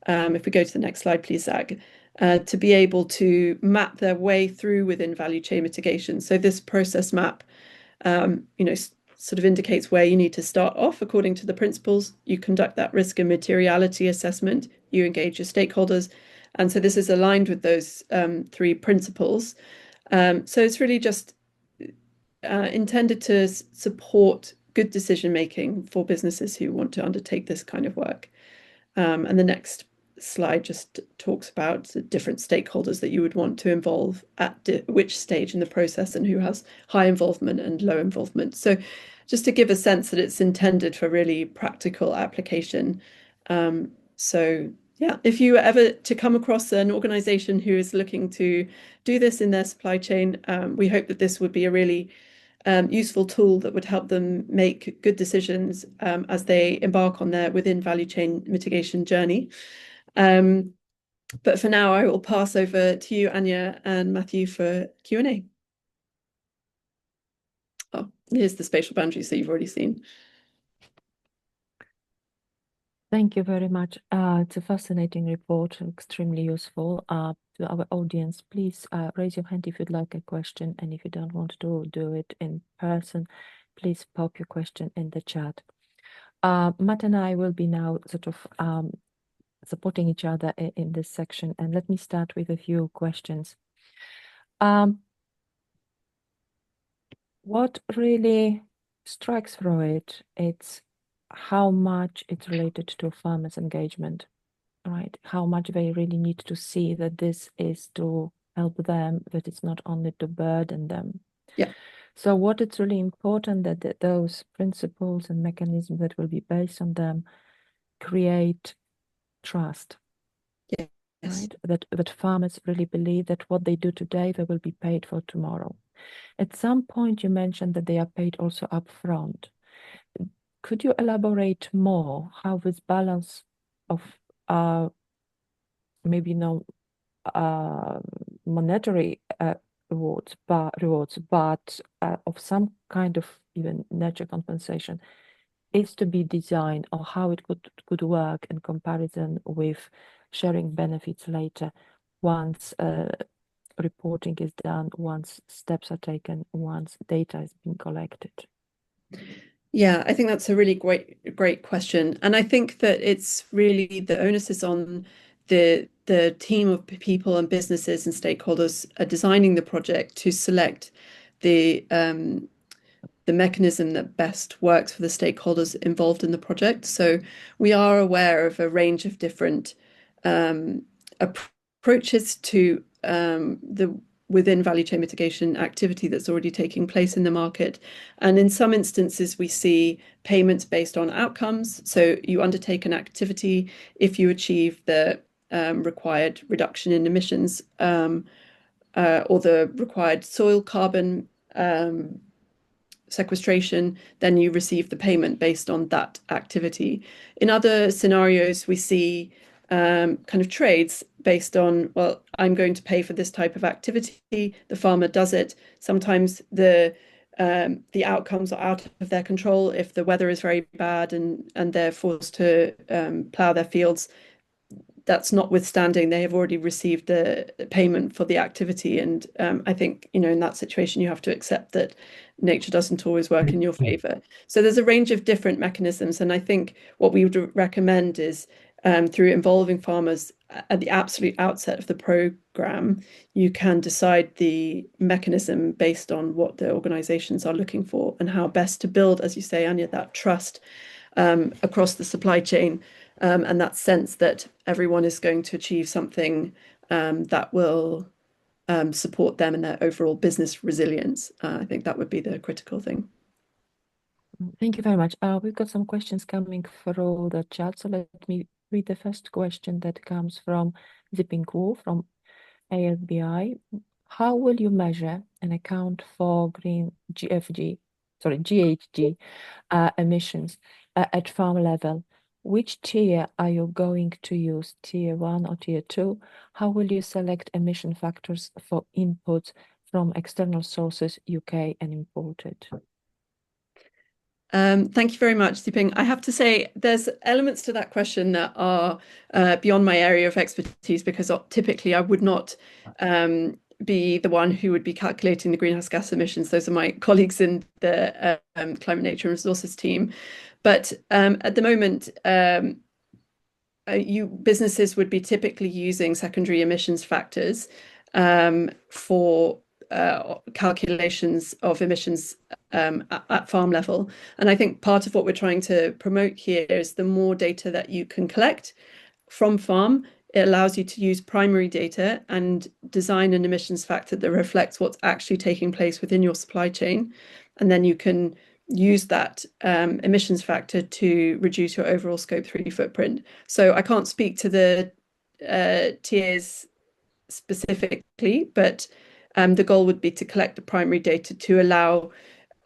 If we go to the next slide, please, Zach. to be able to map their way through within value chain mitigation. So this process map, sort of indicates where you need to start off according to the principles. You conduct that risk and materiality assessment. You engage your stakeholders. And so this is aligned with those three principles. So it's really just intended to support good decision making for businesses who want to undertake this kind of work. And the next slide just talks about the different stakeholders that you would want to involve at which stage in the process and who has high involvement and low involvement. So just to give a sense that it's intended for really practical application. So yeah, if you were ever to come across an organization who is looking to do this in their supply chain, we hope that this would be a really useful tool that would help them make good decisions as they embark on their within value chain mitigation journey. But for now, I will pass over to you, Anya and Matthew, for Q&A. Oh, here's the spatial boundaries that you've already seen. Thank you very much. It's a fascinating report, extremely useful. To our audience, please raise your hand if you'd like a question, and if you don't want to do it in person, please pop your question in the chat. Matt and I will be now sort of supporting each other in this section, and let me start with a few questions. What really strikes through it, it's how much it's related to farmers' engagement, right? How much they really need to see that this is to help them, that it's not only to burden them. Yeah. So what it's really important that those principles and mechanisms that will be based on them create trust. Yes. Right? That farmers really believe that what they do today, they will be paid for tomorrow. At some point, you mentioned that they are paid also upfront. Could you elaborate more how this balance of maybe no monetary rewards, but of some kind of even nature compensation is to be designed, or how it could work in comparison with sharing benefits later once reporting is done, once steps are taken, once data has been collected? Yeah, I think that's a really great question. And I think that it's really the onus is on the team of people and businesses and stakeholders designing the project to select the mechanism that best works for the stakeholders involved in the project. So we are aware of a range of different approaches to the within value chain mitigation activity that's already taking place in the market. And in some instances, we see payments based on outcomes. So you undertake an activity if you achieve the required reduction in emissions or the required soil carbon sequestration, then you receive the payment based on that activity. In other scenarios, we see kind of trades based on, well, I'm going to pay for this type of activity. The farmer does it. Sometimes the outcomes are out of their control. If the weather is very bad and they're forced to plough their fields, that's notwithstanding, they have already received the payment for the activity. And I think, in that situation, you have to accept that nature doesn't always work in your favor. So there's a range of different mechanisms. And I think what we would recommend is through involving farmers at the absolute outset of the program, you can decide the mechanism based on what the organizations are looking for and how best to build, as you say, Anya, that trust across the supply chain, and that sense that everyone is going to achieve something that will support them and their overall business resilience. I think that would be the critical thing. Thank you very much. We've got some questions coming through the chat. So let me read the first question that comes from Zipping Wu from AFBI. How will you measure and account for green GHG emissions at farm level? Which tier are you going to use, tier 1 or tier 2? How will you select emission factors for inputs from external sources, UK and imported? Thank you very much, Deeping. I have to say, there's elements to that question that are beyond my area of expertise because typically I would not be the one who would be calculating the greenhouse gas emissions. Those are my colleagues in the Climate, Nature and Resources team. But at the moment, businesses would be typically using secondary emissions factors for calculations of emissions at farm level. And I think part of what we're trying to promote here is the more data that you can collect from farm, it allows you to use primary data and design an emissions factor that reflects what's actually taking place within your supply chain. And then you can use that emissions factor to reduce your overall scope 3 footprint. So I can't speak to the tiers specifically, but the goal would be to collect the primary data to allow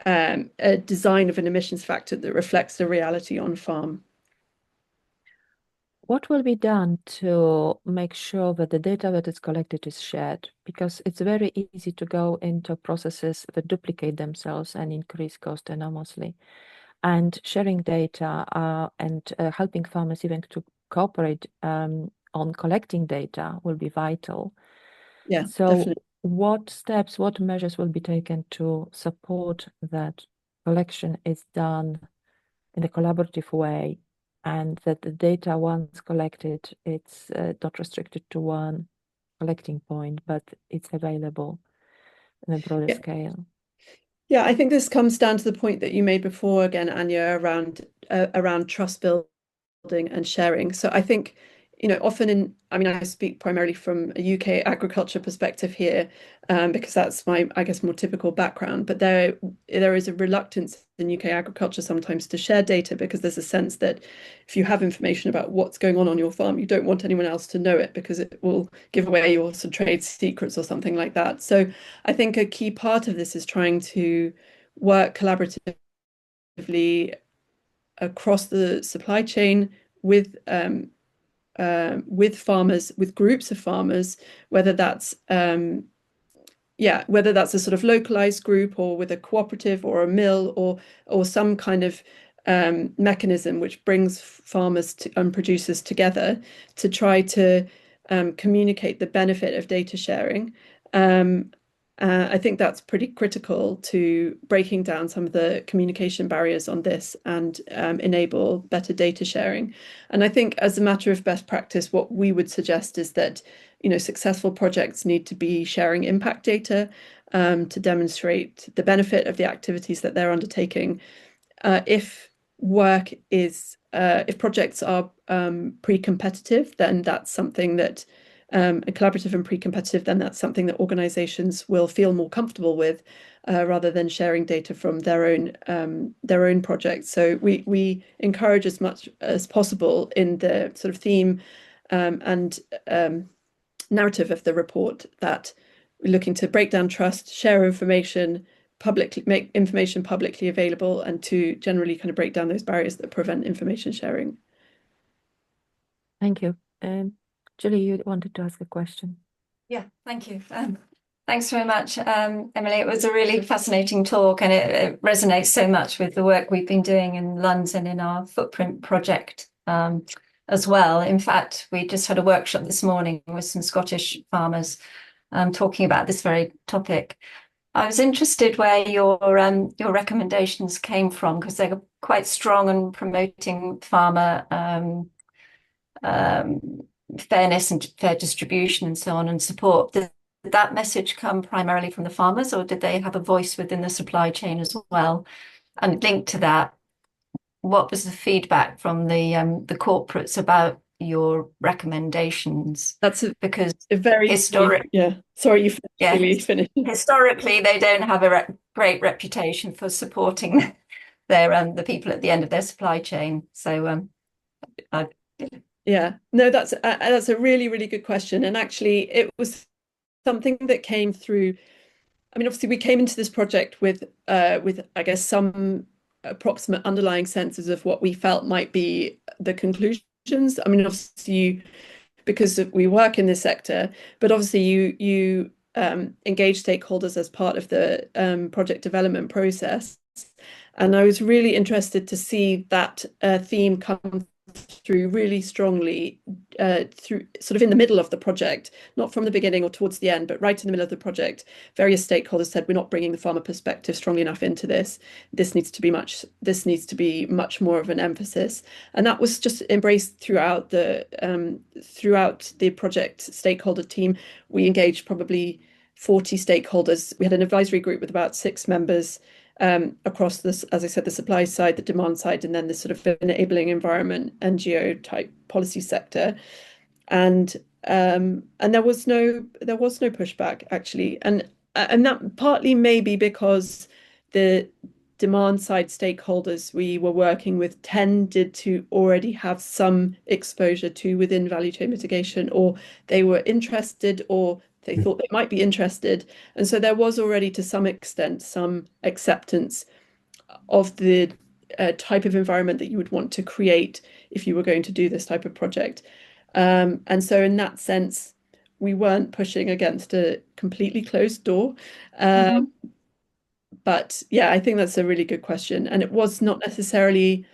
a design of an emissions factor that reflects the reality on farm. What will be done to make sure that the data that is collected is shared? Because it's very easy to go into processes that duplicate themselves and increase cost enormously. And sharing data and helping farmers even to cooperate on collecting data will be vital. Yeah, so definitely. what steps, what measures will be taken to support that collection is done in a collaborative way, and that the data, once collected, it's not restricted to one collecting point, but it's available on a broader scale? Yeah, I think this comes down to the point that you made before again, Anya, around trust building and sharing. So I think, often I speak primarily from a UK agriculture perspective here, because that's my, I guess, more typical background. But there is a reluctance in UK agriculture sometimes to share data because there's a sense that if you have information about what's going on your farm, you don't want anyone else to know it because it will give away your trade secrets or something like that. So I think a key part of this is trying to work collaboratively across the supply chain with farmers, with groups of farmers, whether that's whether that's a sort of localized group or with a cooperative or a mill or some kind of mechanism which brings farmers and producers together to try to communicate the benefit of data sharing. I think that's pretty critical to breaking down some of the communication barriers on this and enable better data sharing. And I think as a matter of best practice, what we would suggest is that, successful projects need to be sharing impact data to demonstrate the benefit of the activities that they're undertaking. If projects are pre-competitive, then that's something that collaborative and pre-competitive, then that's something that organizations will feel more comfortable with rather than sharing data from their own projects. So we encourage as much as possible in the sort of theme and narrative of the report that we're looking to break down trust, share information, make information publicly available, and to generally kind of break down those barriers that prevent information sharing. Thank you. Julie, you wanted to ask a question. Yeah, thank you. Thanks very much, Emily. It was a really fascinating talk, and it resonates so much with the work we've been doing in London and in our footprint project as well. In fact, we just had a workshop this morning with some Scottish farmers talking about this very topic. I was interested where your recommendations came from, because they're quite strong on promoting farmer fairness and fair distribution and so on, and support. Did that message come primarily from the farmers, or did they have a voice within the supply chain as well? And linked to that, what was the feedback from the corporates about your recommendations? That's because a very historic. Yeah, sorry, you finished. Historically, they don't have a great reputation for supporting their the people at the end of their supply chain. So yeah, no, that's a really, really good question. And actually, it was something that came through. I mean, obviously, we came into this project with I guess some approximate underlying senses of what we felt might be the conclusions. I mean, obviously, because we work in this sector, but obviously you engage stakeholders as part of the project development process. And I was really interested to see that theme come through really strongly through sort of in the middle of the project, not from the beginning or towards the end, but right in the middle of the project. Various stakeholders said, we're not bringing the farmer perspective strongly enough into this. This needs to be much more of an emphasis. And that was just embraced throughout the project stakeholder team. We engaged probably 40 stakeholders. We had an advisory group with about 6 members across this, as I said, the supply side, the demand side, and then the sort of enabling environment, NGO type policy sector. And there was no pushback actually, and that partly maybe because the demand side stakeholders we were working with tended to already have some exposure to within value chain mitigation, or they were interested, or they thought they might be interested. And so there was already, to some extent, some acceptance of the type of environment that you would want to create if you were going to do this type of project. And so in that sense, we weren't pushing against a completely closed door. But yeah, I think that's a really good question. And it was not necessarily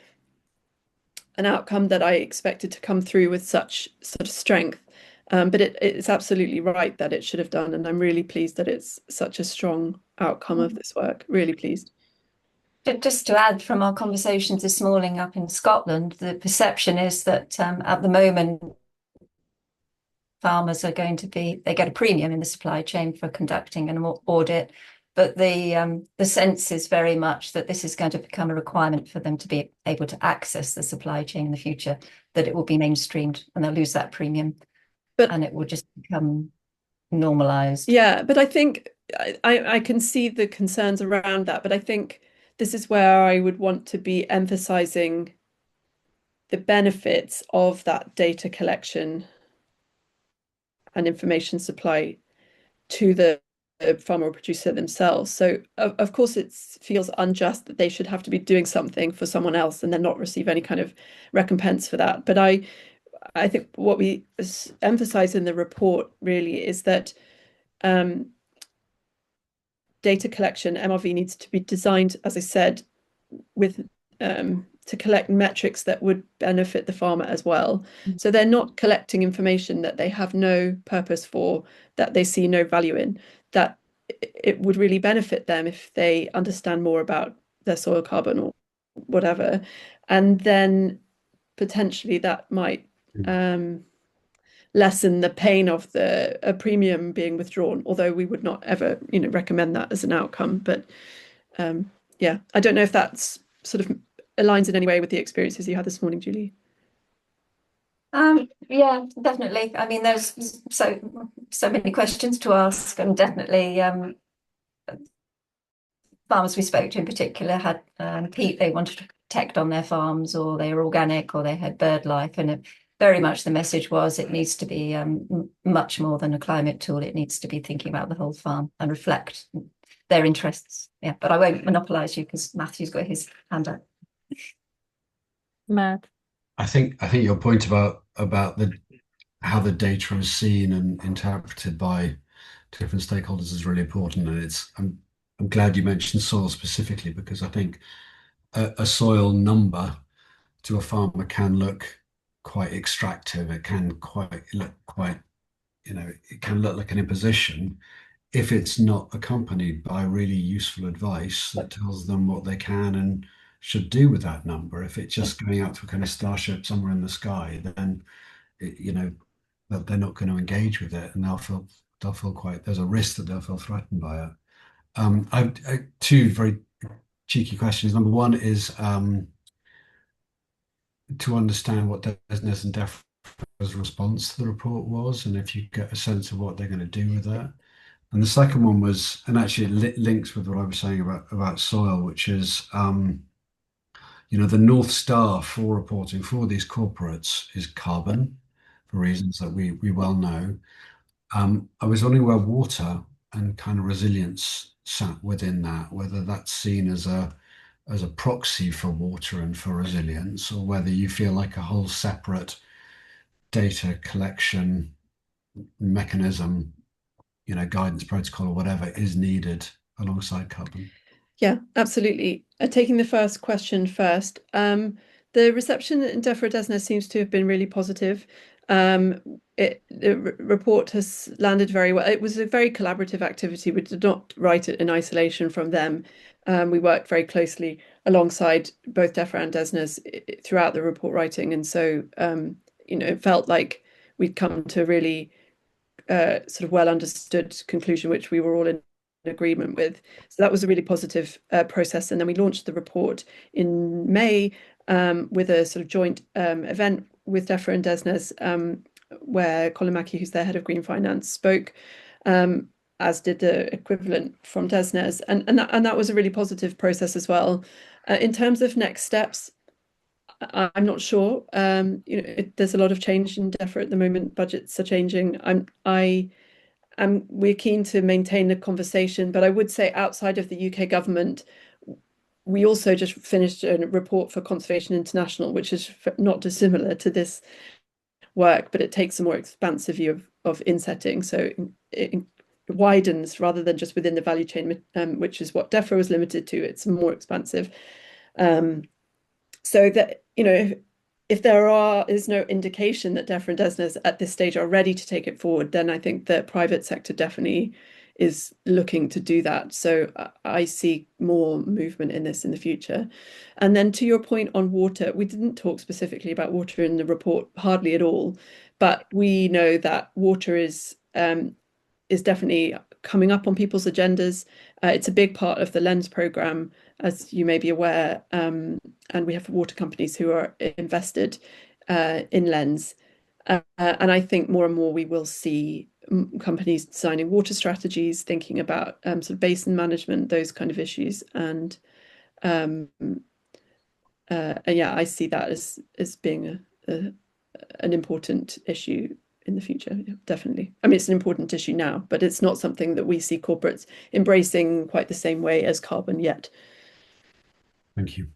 an outcome that I expected to come through with such sort of strength. But it's absolutely right that it should have done. And I'm really pleased that it's such a strong outcome of this work. Really pleased. Just to add from our conversations this morning up in Scotland, the perception is that at the moment, farmers are they get a premium in the supply chain for conducting an audit, but the sense is very much that this is going to become a requirement for them to be able to access the supply chain in the future, that it will be mainstreamed and they'll lose that premium, and it will just become normalized. Yeah, but I think I can see the concerns around that, but I think this is where I would want to be emphasizing the benefits of that data collection and information supply to the farmer or producer themselves. So of course it feels unjust that they should have to be doing something for someone else and then not receive any kind of recompense for that. But I think what we emphasize in the report really is that data collection, MRV, needs to be designed, as I said, with to collect metrics that would benefit the farmer as well. So they're not collecting information that they have no purpose for, that they see no value in, that it would really benefit them if they understand more about their soil carbon or whatever. And then potentially that might lessen the pain of a premium being withdrawn, although we would not ever, recommend that as an outcome. But yeah, I don't know if that's sort of aligns in any way with the experiences you had this morning, Julie. Yeah, definitely. I mean, there's so many questions to ask, and definitely farmers we spoke to in particular had peat they wanted to protect on their farms, or they were organic, or they had bird life, and very much the message was it needs to be much more than a climate tool. It needs to be thinking about the whole farm and reflect their interests. Yeah, but I won't monopolise you because Matthew's got his hand up. Matt, I think your point about how the data is seen and interpreted by different stakeholders is really important, and I'm glad you mentioned soil specifically, because I think a soil number to a farmer can look quite extractive. It can look quite, it can look like an imposition if it's not accompanied by really useful advice that tells them what they can and should do with that number. If it's just going out to a kind of starship somewhere in the sky, then they're not going to engage with it, and they'll feel quite. There's a risk that they'll feel threatened by it. I two very cheeky questions. Number one is to understand what Desnes and DEFRA's response to the report was, and if you get a sense of what they're going to do with that. And the second one was, and actually it links with what I was saying about soil, which is, the North Star for reporting for these corporates is carbon, for reasons that we well know. I was wondering where water and kind of resilience sat within that, whether that's seen as a proxy for water and for resilience, or whether you feel like a whole separate data collection mechanism, guidance protocol or whatever is needed alongside carbon. Yeah, absolutely. Taking the first question first, the reception in DEFRA DESNZ seems to have been really positive. The report has landed very well. It was a very collaborative activity. We did not write it in isolation from them. We worked very closely alongside both DEFRA and DESNZ throughout the report writing, and so it felt like we'd come to a really sort of well understood conclusion, which we were all in agreement with. So that was a really positive process. And then we launched the report in May with a sort of joint event with DEFRA and DESNZ, where Colin Mackey, who's their head of green finance, spoke, as did the equivalent from DESNZ. And that was a really positive process as well. In terms of next steps, I'm not sure. There's a lot of change in DEFRA at the moment. Budgets are changing. We're keen to maintain the conversation, but I would say outside of the UK government, we also just finished a report for Conservation International, which is not dissimilar to this work, but it takes a more expansive view of insetting. So it widens rather than just within the value chain, which is what DEFRA was limited to. It's more expansive. So that, if there is no indication that DEFRA and DESNZ at this stage are ready to take it forward, then I think the private sector definitely is looking to do that. So I see more movement in this in the future. And then to your point on water, we didn't talk specifically about water in the report, hardly at all, but we know that water is definitely coming up on people's agendas. It's a big part of the Lens programme, as you may be aware, and we have water companies who are invested in Lens. And I think more and more we will see companies designing water strategies, thinking about sort of basin management, those kind of issues. And yeah, I see that as being an important issue in the future. Yeah, definitely. I mean, it's an important issue now, but it's not something that we see corporates embracing quite the same way as carbon yet. Thank you.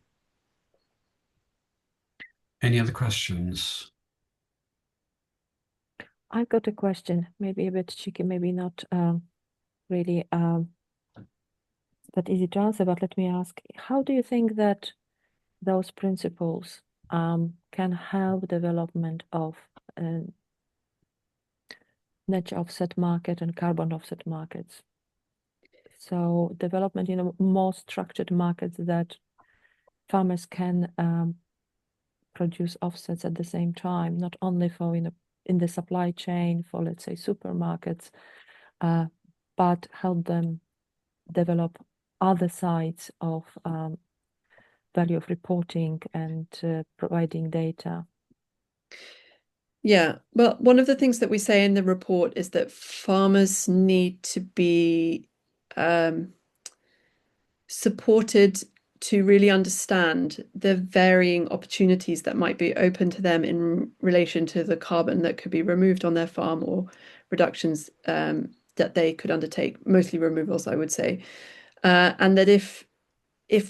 Any other questions? I've got a question, maybe a bit cheeky, maybe not really that easy to answer, but let me ask, how do you think that those principles can help development of net offset market and carbon offset markets? So development in a more structured markets that farmers can produce offsets at the same time, not only for in the supply chain for, let's say, supermarkets, but help them develop other sides of value of reporting and providing data. Yeah, well, one of the things that we say in the report is that farmers need to be supported to really understand the varying opportunities that might be open to them in relation to the carbon that could be removed on their farm, or reductions that they could undertake, mostly removals, I would say. And that if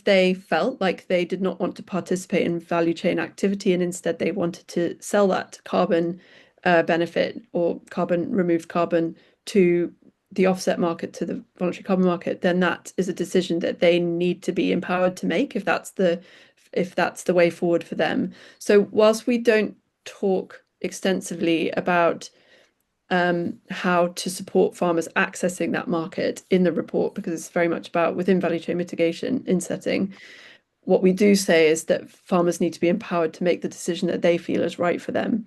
they felt like they did not want to participate in value chain activity and instead they wanted to sell that carbon benefit or removed carbon to the offset market, to the voluntary carbon market, then that is a decision that they need to be empowered to make if that's the way forward for them. So whilst we don't talk extensively about how to support farmers accessing that market in the report, because it's very much about within value chain mitigation insetting, what we do say is that farmers need to be empowered to make the decision that they feel is right for them,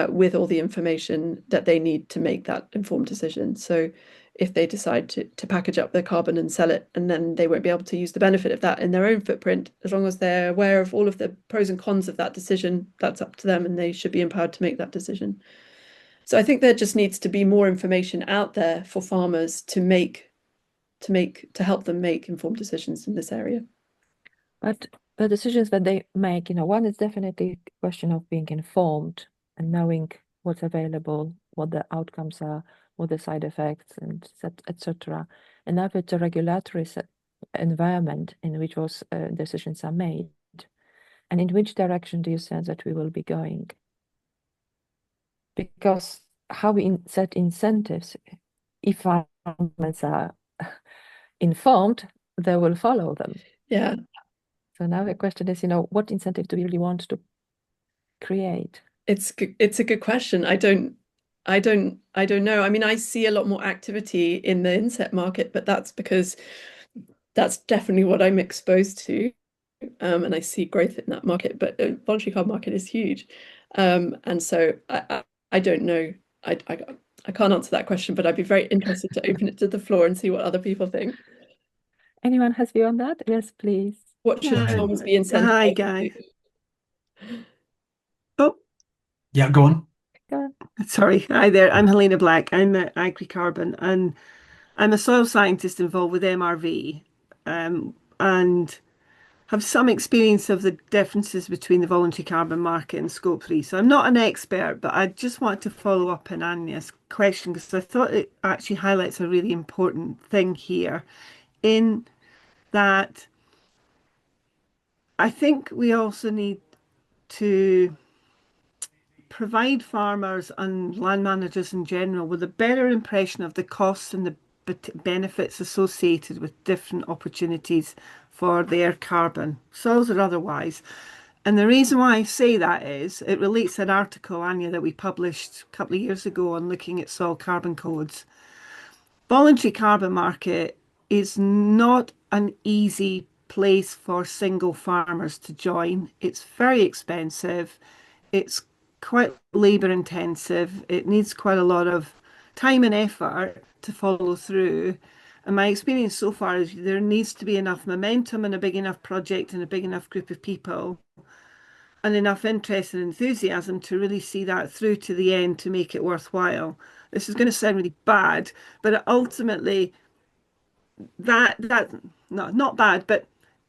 with all the information that they need to make that informed decision. So if they decide to package up their carbon and sell it, and then they won't be able to use the benefit of that in their own footprint, as long as they're aware of all of the pros and cons of that decision, that's up to them and they should be empowered to make that decision. So I think there just needs to be more information out there for farmers to help them make informed decisions in this area. But the decisions that they make, one is definitely a question of being informed and knowing what's available, what the outcomes are, what the side effects, and etc. And now it's a regulatory environment in which those decisions are made. And in which direction do you sense that we will be going? Because how we set incentives, if farmers are informed, they will follow them. Yeah. So now the question is, what incentive do we really want to create? It's a good question. I don't know. I mean, I see a lot more activity in the inset market, but that's because that's definitely what I'm exposed to. And I see growth in that market, but the voluntary carbon market is huge. And so I don't know. I can't answer that question, but I'd be very interested to open it to the floor and see what other people think. Anyone has view on that? Yes, please. What should farmers be incentivized Hi, to Guy. do? Oh, Yeah, go on. Go on. sorry. Hi there. I'm Helena Black. I'm at AgriCarbon, and I'm a soil scientist involved with MRV, and have some experience of the differences between the voluntary carbon market and Scope 3. So I'm not an expert, but I just want to follow up on Anya's question because I thought it actually highlights a really important thing here in that I think we also need to provide farmers and land managers in general with a better impression of the costs and the benefits associated with different opportunities for their carbon, soils or otherwise. And the reason why I say that is it relates to an article, Anya, that we published a couple of years ago on looking at soil carbon codes. Voluntary carbon market is not an easy place for single farmers to join. It's very expensive. It's quite labour intensive. It needs quite a lot of time and effort to follow through. And my experience so far is there needs to be enough momentum and a big enough project and a big enough group of people and enough interest and enthusiasm to really see that through to the end to make it worthwhile. This is going to sound really bad, but ultimately that no, not bad, but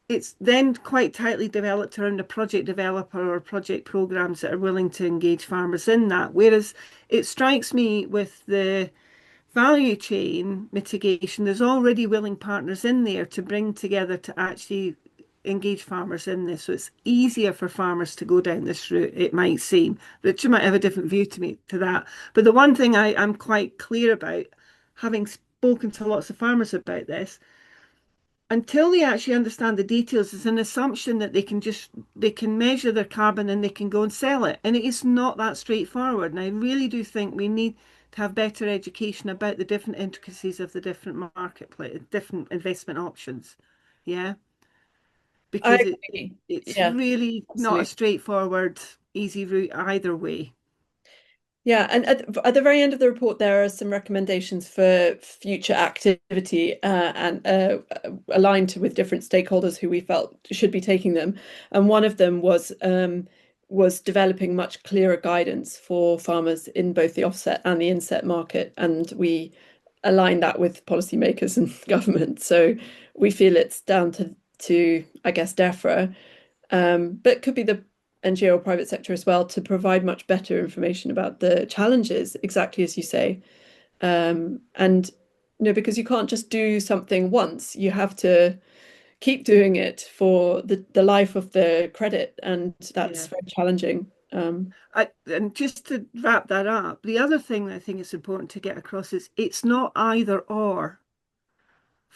it's then quite tightly developed around a project developer or project programs that are willing to engage farmers in that. Whereas it strikes me with the value chain mitigation, there's already willing partners in there to bring together to actually engage farmers in this. So it's easier for farmers to go down this route, it might seem. Richard might have a different view to that. But the one thing I'm quite clear about, having spoken to lots of farmers about this, until they actually understand the details, it's an assumption that they can measure their carbon and they can go and sell it. And it is not that straightforward. And I really do think we need to have better education about the different intricacies of the different marketplace, different investment options. Yeah. Because it's Yeah, really not a absolutely. straightforward, easy route either way. Yeah, and at the very end of the report, there are some recommendations for future activity and aligned with different stakeholders who we felt should be taking them. And one of them was developing much clearer guidance for farmers in both the offset and the inset market. And we align that with policymakers and government. So we feel it's down to I guess, DEFRA, but could be the NGO or private sector as well to provide much better information about the challenges, exactly as you say. And because you can't just do something once, you have to keep doing it for the life of the credit, and that's very challenging. And just to wrap that up, the other thing that I think is important to get across is it's not either or.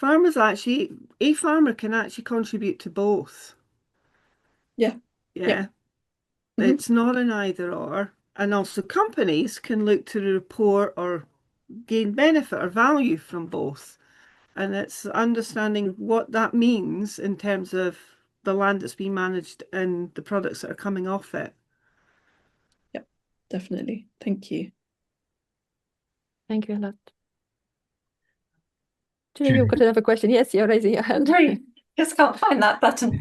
A farmer can actually contribute to both. Yeah. Yeah. It's not an either or. And also companies can look to report or gain benefit or value from both. And it's understanding what that means in terms of the land that's being managed and the products that are coming off it. Yep, definitely. Thank you. Thank you a lot. Julie, you've got another question. Yes, you're raising your hand. Right. Just can't find that button.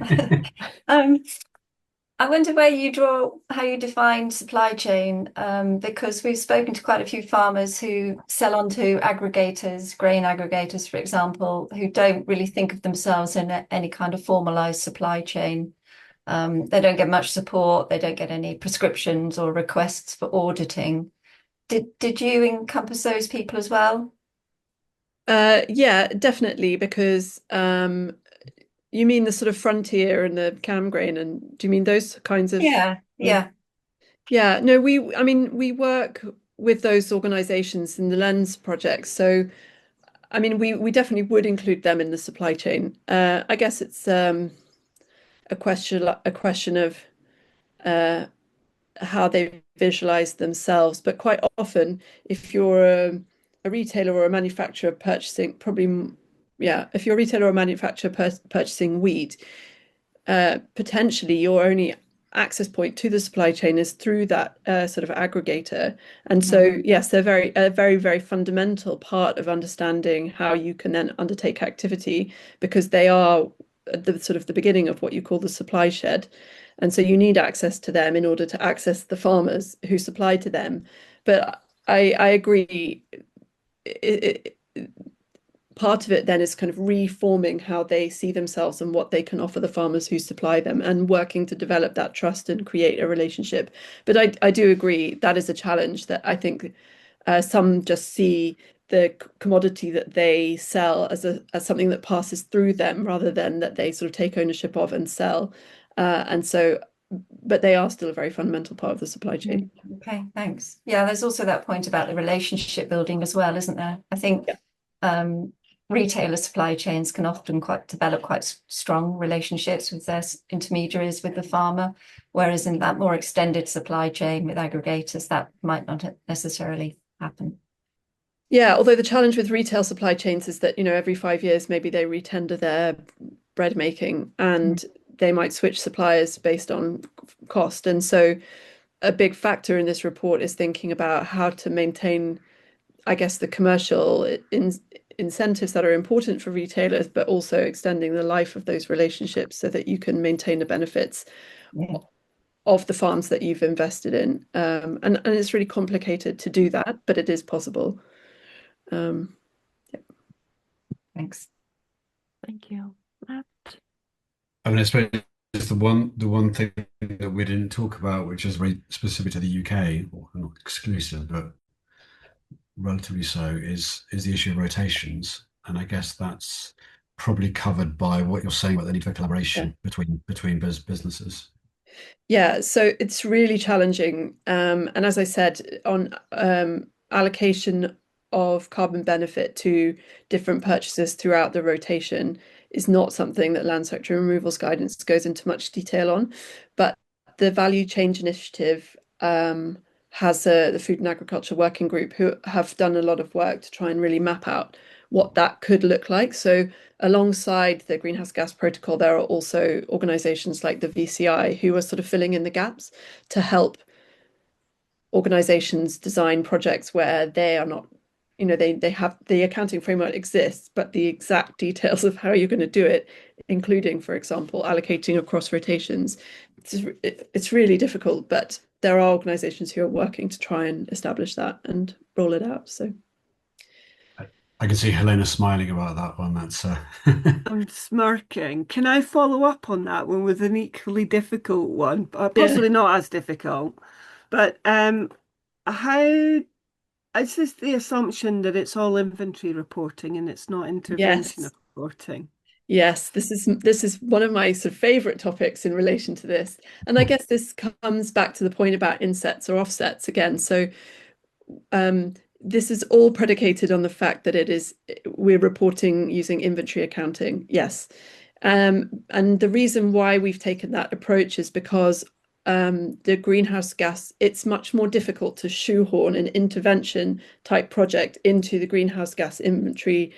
I wonder how you define supply chain, because we've spoken to quite a few farmers who sell on to aggregators, grain aggregators, for example, who don't really think of themselves in any kind of formalized supply chain. They don't get much support. They don't get any prescriptions or requests for auditing. Did you encompass those people as well? Yeah, definitely, because you mean the sort of frontier and the cam grain, and do you mean those kinds of? Yeah. No, we work with those organizations in the Lens project. So I mean, we definitely would include them in the supply chain. I guess it's a question of how they visualize themselves. But quite often, if you're a retailer or a manufacturer purchasing, if you're a retailer or a manufacturer purchasing wheat, potentially your only access point to the supply chain is through that sort of aggregator. And so, yes, they're a very fundamental part of understanding how you can then undertake activity, because they are the sort of the beginning of what you call the supply shed. And so you need access to them in order to access the farmers who supply to them. But I agree. Part of it then is kind of reforming how they see themselves and what they can offer the farmers who supply them, and working to develop that trust and create a relationship. But I do agree that is a challenge that I think some just see the commodity that they sell as something that passes through them, rather than that they sort of take ownership of and sell. But they are still a very fundamental part of the supply chain. Okay, thanks. Yeah, there's also that point about the relationship building as well, isn't there? I think retailer supply chains can often develop quite strong relationships with their intermediaries, with the farmer, whereas in that more extended supply chain with aggregators, that might not necessarily happen. Yeah, although the challenge with retail supply chains is that, every 5 years, maybe they retender their bread making, and they might switch suppliers based on cost. And so a big factor in this report is thinking about how to maintain, I guess, the commercial incentives that are important for retailers, but also extending the life of those relationships so that you can maintain the benefits of the farms that you've invested in. And it's really complicated to do that, but it is possible. Thanks. Thank you. Matt? I mean, I suppose the one thing that we didn't talk about, which is very specific to the UK, or not exclusive, but relatively so, is the issue of rotations. And I guess that's probably covered by what you're saying about the need for collaboration between businesses. Yeah, so it's really challenging. And as I said, on allocation of carbon benefit to different purchases throughout the rotation is not something that land sector removals guidance goes into much detail on. But the Value Change Initiative has the Food and Agriculture Working Group, who have done a lot of work to try and really map out what that could look like. So alongside the Greenhouse Gas Protocol, there are also organizations like the VCI who are sort of filling in the gaps to help organizations design projects where they are not, they have the accounting framework exists, but the exact details of how you're going to do it, including, for example, allocating across rotations, it's really difficult. But there are organizations who are working to try and establish that and roll it out. So I can see Helena smiling about that one. That's I'm smirking. Can I follow up on that one with an equally difficult one? Possibly not as difficult, but how is this the assumption that it's all inventory reporting and it's not intervention reporting? Yes, this is one of my sort of favorite topics in relation to this. And I guess this comes back to the point about insets or offsets again. So this is all predicated on the fact that we're reporting using inventory accounting. Yes. And the reason why we've taken that approach is because the greenhouse gas, it's much more difficult to shoehorn an intervention type project into the greenhouse gas inventory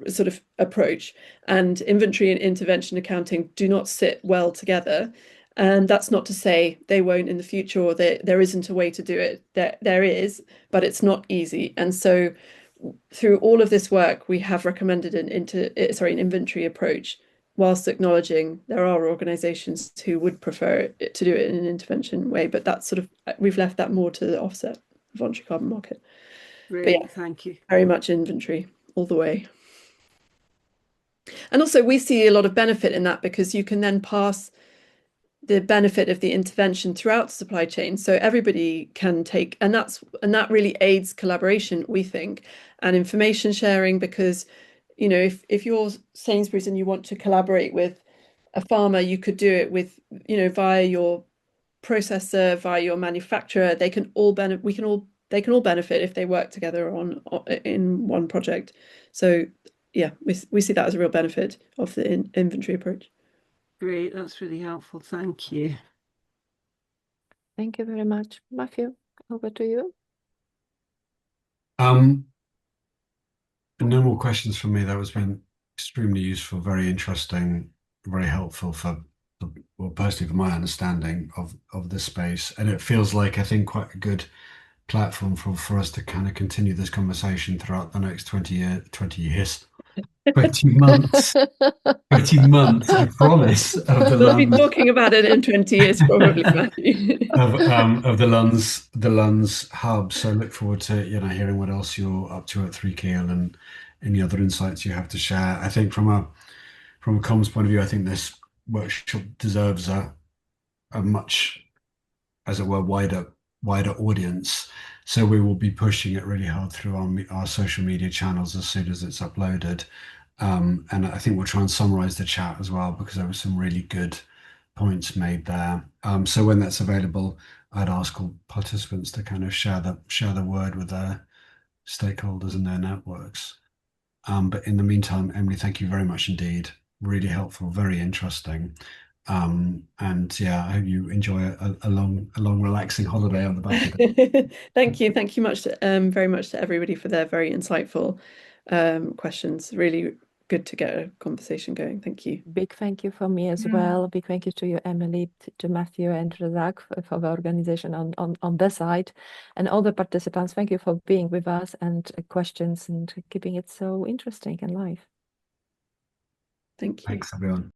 sort of approach. And inventory and intervention accounting do not sit well together. And that's not to say they won't in the future, or there isn't a way to do it. There is, but it's not easy. And so through all of this work, we have recommended an inventory approach, whilst acknowledging there are organizations who would prefer to do it in an intervention way. But that's sort of, we've left that more to the offset voluntary carbon market. Great, thank you. Very much inventory all the way. And also we see a lot of benefit in that, because you can then pass the benefit of the intervention throughout the supply chain, so everybody can take, and that really aids collaboration, we think, and information sharing. Because if you're Sainsbury's and you want to collaborate with a farmer, you could do it with via your processor, via your manufacturer. They can all benefit if they work together in one project. So yeah, we see that as a real benefit of the inventory approach. Great, that's really helpful. Thank you. Thank you very much. Matthew, over to you. No more questions from me. That was been extremely useful, very interesting, very helpful well, personally for my understanding of this space. And it feels like, I think, quite a good platform for us to kind of continue this conversation throughout the next 20 years, 20 months. 20 months, I promise, of the We'll be Lunds talking about it in 20 years, probably, Matthew. of the Lunds hub. So look forward to hearing what else you're up to at Three Keel and any other insights you have to share. I think from a comms point of view, I think this workshop deserves a much, as it were, wider audience. So we will be pushing it really hard through our social media channels as soon as it's uploaded. And I think we'll try and summarize the chat as well, because there were some really good points made there. So when that's available, I'd ask all participants to kind of share the word with their stakeholders and their networks. But in the meantime, Emily, thank you very much indeed. Really helpful, very interesting. And yeah, I hope you enjoy a long, relaxing holiday on the back of it. Thank you. Thank you very much to everybody for their very insightful questions. Really good to get a conversation going. Thank you. Big thank you from me as well. Big thank you to you, Emily, to Matthew and to Zach for the organization on this side, and all the participants. Thank you for being with us and questions and keeping it so interesting and live. Thank you. Thanks, everyone.